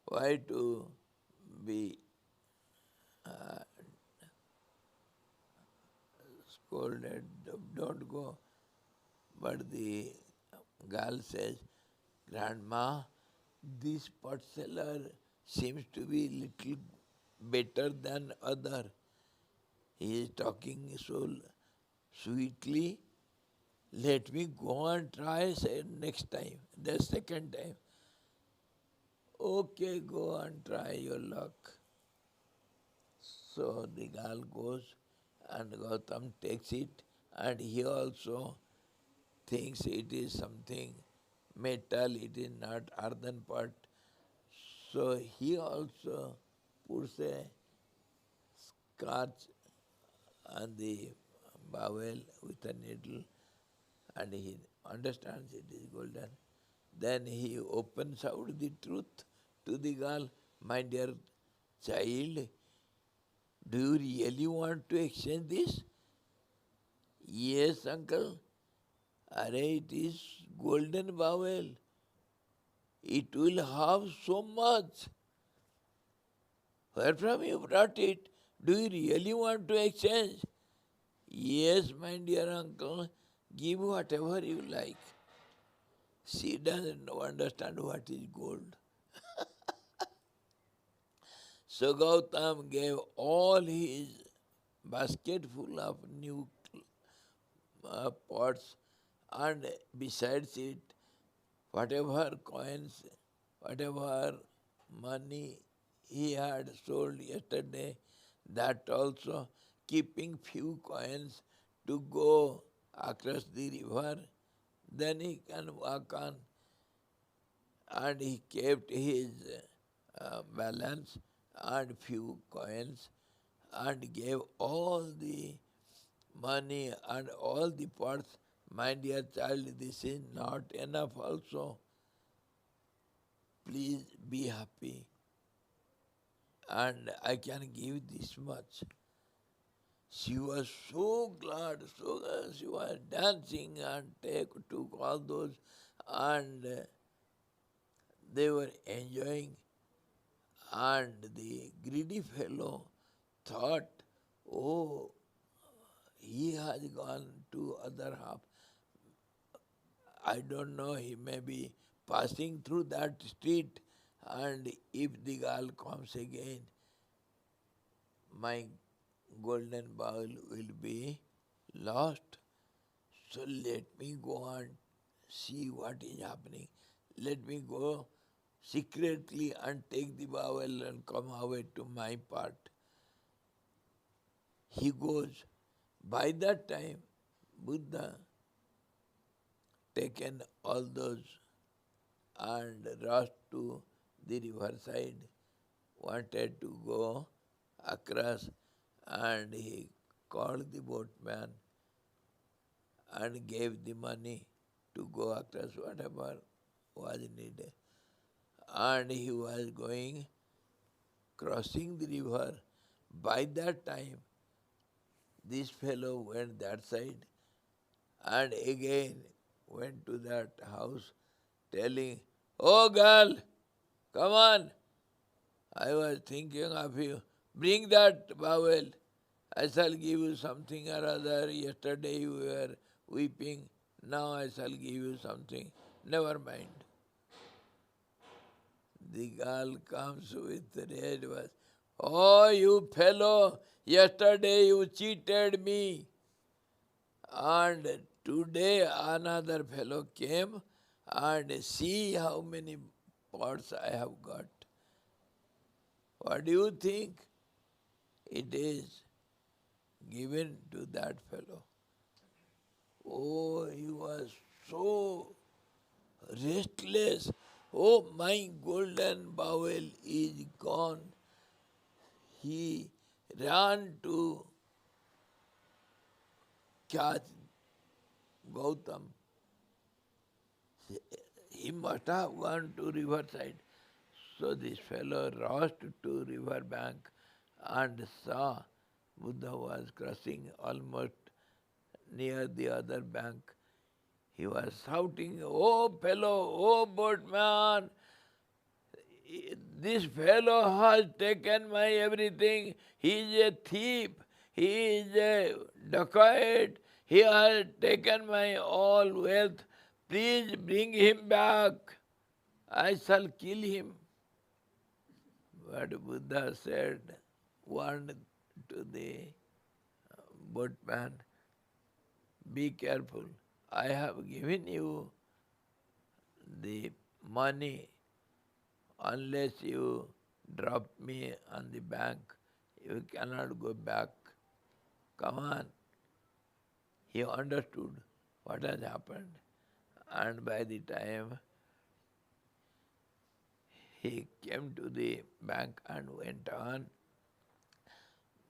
Why to be scolded? Don't go. But the girl says, Grandma, this pot seller seems to be little better than other. He is talking so sweetly. Let me go and try next time, the second time. Okay, go and try your luck. So the girl goes and Gautam takes it and he also thinks it is something metal, it is not earthen pot. So he also puts a scotch on the bowel with a needle and he understands it is golden. Then he opens out the truth to the girl. My dear child, do you really want to exchange this? Yes, uncle. Array, it is golden bowel. It will have so much. Where from you brought it? Do you really want to exchange? Yes, my dear uncle, give whatever you like. She doesn't understand what is gold. So Gautam gave all his basket full of new pots and besides it, whatever coins, whatever money he had sold yesterday, that also keeping few coins to go across the river, then he can walk on. And he kept his balance and few coins and gave all the money and all the pots. My dear child, this is not enough also. Please be happy. And I can give this much. She was so glad, so glad. She was dancing and took all those and they were enjoying. And the greedy fellow thought, oh, he has gone to other half. I don't know, he may be passing through that street and if the girl comes again, my golden bowl will be lost. So let me go and see what is happening. Let me go secretly and take the bowl and come away to my part. He goes. By that time, Buddha taken all those and rushed to the riverside, wanted to go across and he called the boatman and gave the money to go across whatever was needed. And he was going, crossing the river. By that time, this fellow went that side and again went to that house telling, oh girl, come on, I was thinking of you. Bring that bowel. I shall give you something or other. Yesterday you were weeping. Now I shall give you something. Never mind. The girl comes with red was, oh, you fellow, yesterday you cheated me. And today another fellow came and see how many pots I have got. What do you think? It is given to that fellow. Oh, he was so restless. Oh, my golden bowel is gone. He ran to catch Gautam. He must have gone to riverside. So this fellow rushed to river bank and saw Buddha was crossing almost near the other bank. He was shouting, oh fellow, oh boatman, this fellow has taken my everything. He is a thief. He is a dacoit. He has taken my all wealth. Please bring him back. I shall kill him. But Buddha said, warned to the boatman, be careful. I have given you the money. Unless you drop me on the bank, you cannot go back. Come on. He understood what has happened. And by the time he came to the bank and went on,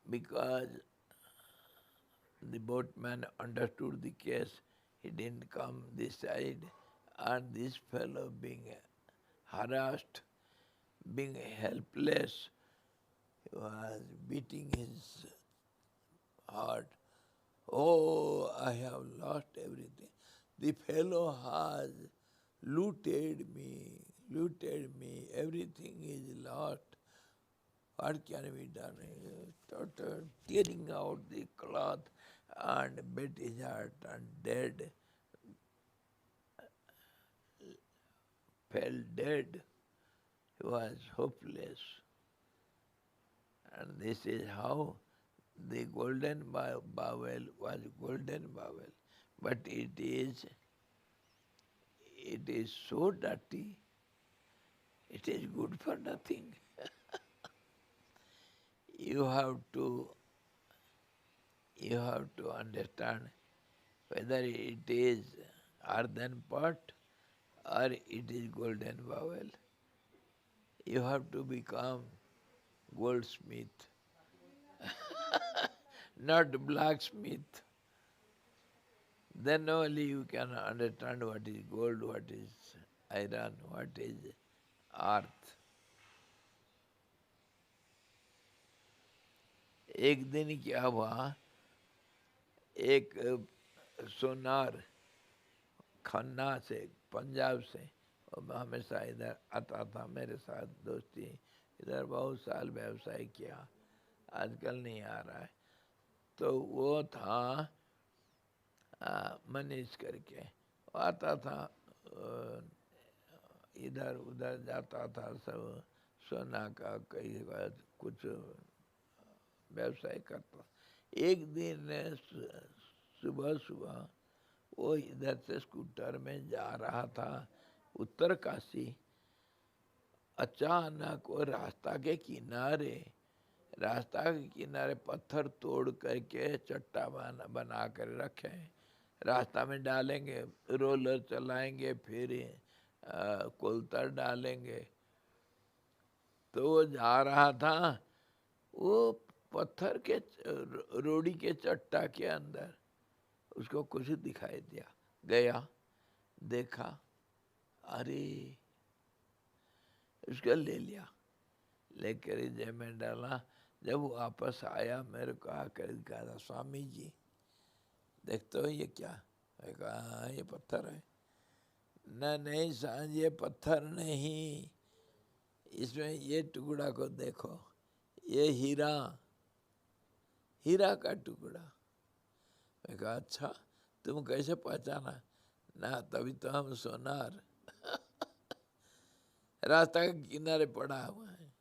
because the boatman understood the case, he didn't come this side, and this fellow being harassed, being helpless, he was beating his heart. Oh, I have lost everything. The fellow has looted me, everything is lost. What can be done? He started tearing out the cloth and beat his heart and dead, fell dead. He was hopeless. And this is how the golden bowel was golden bowel. But it is so dirty, it is good for nothing. You have to understand whether it is earthen pot or it is golden bowel. You have to become goldsmith, not blacksmith. Then only you can understand what is gold, what is iron, what is earth. एक दिन क्या हुआ, एक सोनार खन्ना से, पंजाब से, और हमेशा इधर आता था मेरे साथ दोस्ती, इधर बहुत साल व्यवसाय किया, आजकल नहीं आ रहा है। तो वो था मनीष करके, वो आता था, इधर उधर जाता था, सब सोना का कई कुछ व्यवसाय करता। एक दिन सुबह सुबह वो इधर से स्कूटर में जा रहा था उत्तर काशी। अचानक वो रास्ता के किनारे पत्थर तोड़ करके चट्टा बना कर रखे, रास्ता में डालेंगे, रोलर चलाएंगे, फिर कोलतर डालेंगे। तो वो जा रहा था, वो पत्थर के रोड़ी के चट्टा के अंदर उसको कुछ दिखाई दिया, गया देखा, अरे उसको ले लिया, लेकर जेब में डाला। जब वो वापस आया मेरे को आकर कहा, स्वामी जी देखते हो ये क्या? मैं कहा हाँ ये पत्थर है। नहीं सांझ ये पत्थर नहीं, इसमें ये टुकड़ा को देखो, ये हीरा का टुकड़ा। मैं कहा अच्छा, तुम कैसे पहचाना? ना तभी तो हम सोनार रास्ता के किनारे पड़ा हुआ है।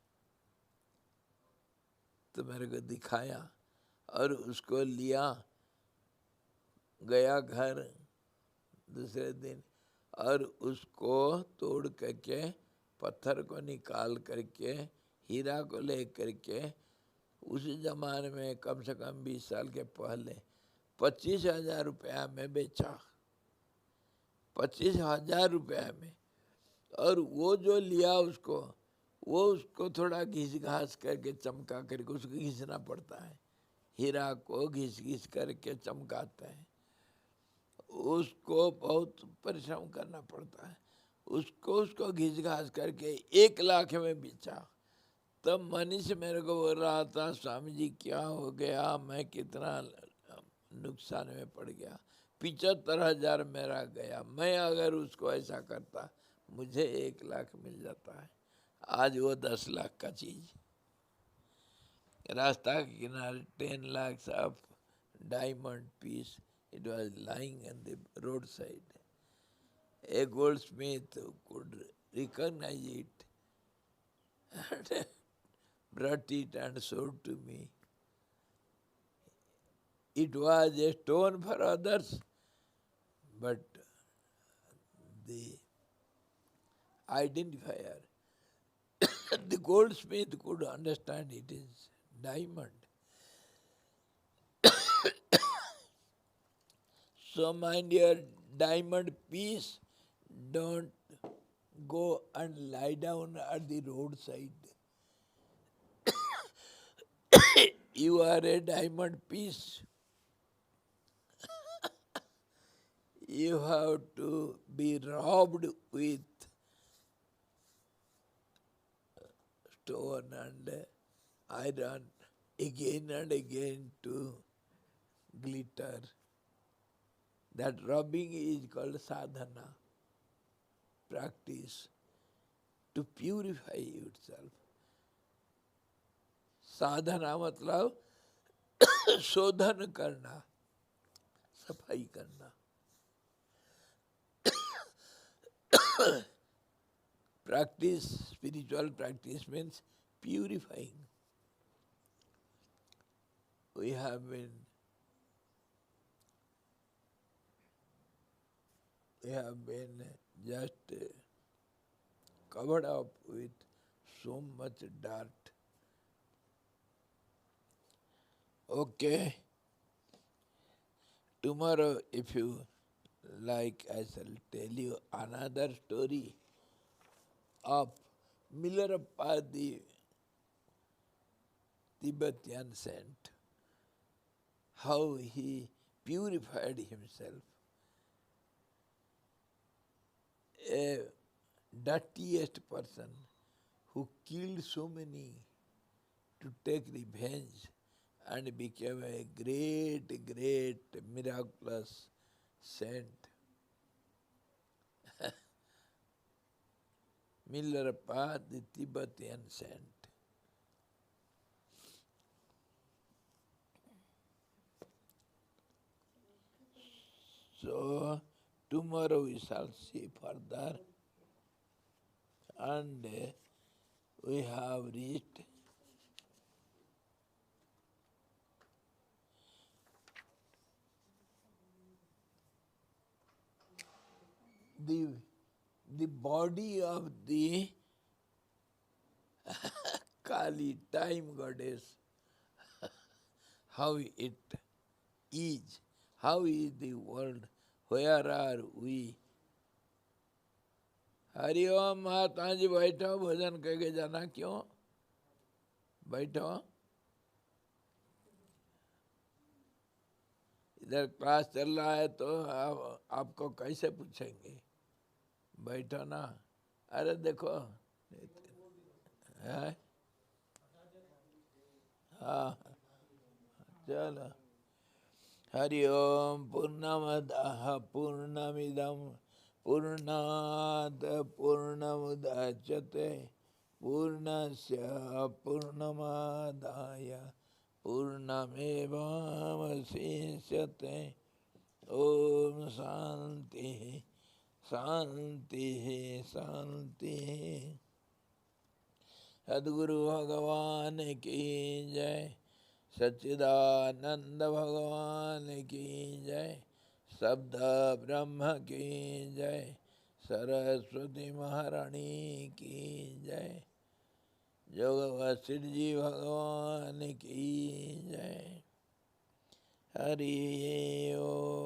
तो मेरे को दिखाया और उसको लिया, गया घर दूसरे दिन और उसको तोड़ करके पत्थर को निकाल करके हीरा को ले करके उस जमाने में कम से कम 20 साल के पहले 25,000 रुपया में बेचा, 25,000 रुपया में। और वो जो लिया उसको, वो उसको थोड़ा घिस घास करके चमका करके उसको घिसना पड़ता है, हीरा को घिस घिस करके चमकाते हैं, उसको बहुत परिश्रम करना पड़ता है। उसको घिस घास करके 1 लाख में बेचा। तब मनीष मेरे को बोल रहा था, स्वामी जी क्या हो गया, मैं कितना नुकसान में पड़ गया, 75,000 मेरा गया। मैं अगर उसको ऐसा करता मुझे 1 लाख मिल जाता है। आज वो 10 लाख का चीज। रास्ता के किनारे 10 lakhs of diamond piece, it was lying on the roadside. A goldsmith could recognize it and brought it and showed to me. It was a stone for others, but the identifier, the goldsmith could understand it is diamond. So mind your diamond piece, don't go and lie down at the roadside. You are a diamond piece. You have to be robbed with stone and iron again and again to glitter. That robbing is called sadhana, practice to purify yourself. साधना मतलब शोधन करना, सफाई करना। Practice, spiritual practice means purifying. We have been just covered up with so much dirt. Okay. Tomorrow, if you like, I shall tell you another story of Milarepa, the Tibetan saint, how he purified himself. A dirtiest person who killed so many to take revenge and became a great, great miraculous saint. Milarepa, the Tibetan saint. So, tomorrow we shall see further, and we have reached the body of the Kali, time goddess, how it is, how is the world, where are we? Hariom Mahatma ji बैठो, भोजन करके जाना। क्यों बैठो? इधर class चल रहा है तो आपको कैसे पूछेंगे? बैठो ना। अरे देखो है, हाँ चलो। हरि ओम। पूर्णमदः पूर्णमिदं पूर्णात् पूर्णमुदच्यते पूर्णस्य पूर्णमादाय पूर्णमेवावशिष्यते। ओम शांति शांति शांति। सद्गुरु भगवान की जय, सच्चिदानंद भगवान की जय, शब्द ब्रह्म की जय, सरस्वती महारानी की जय, जोग वशिष्ठ जी भगवान की जय। हरि ओम।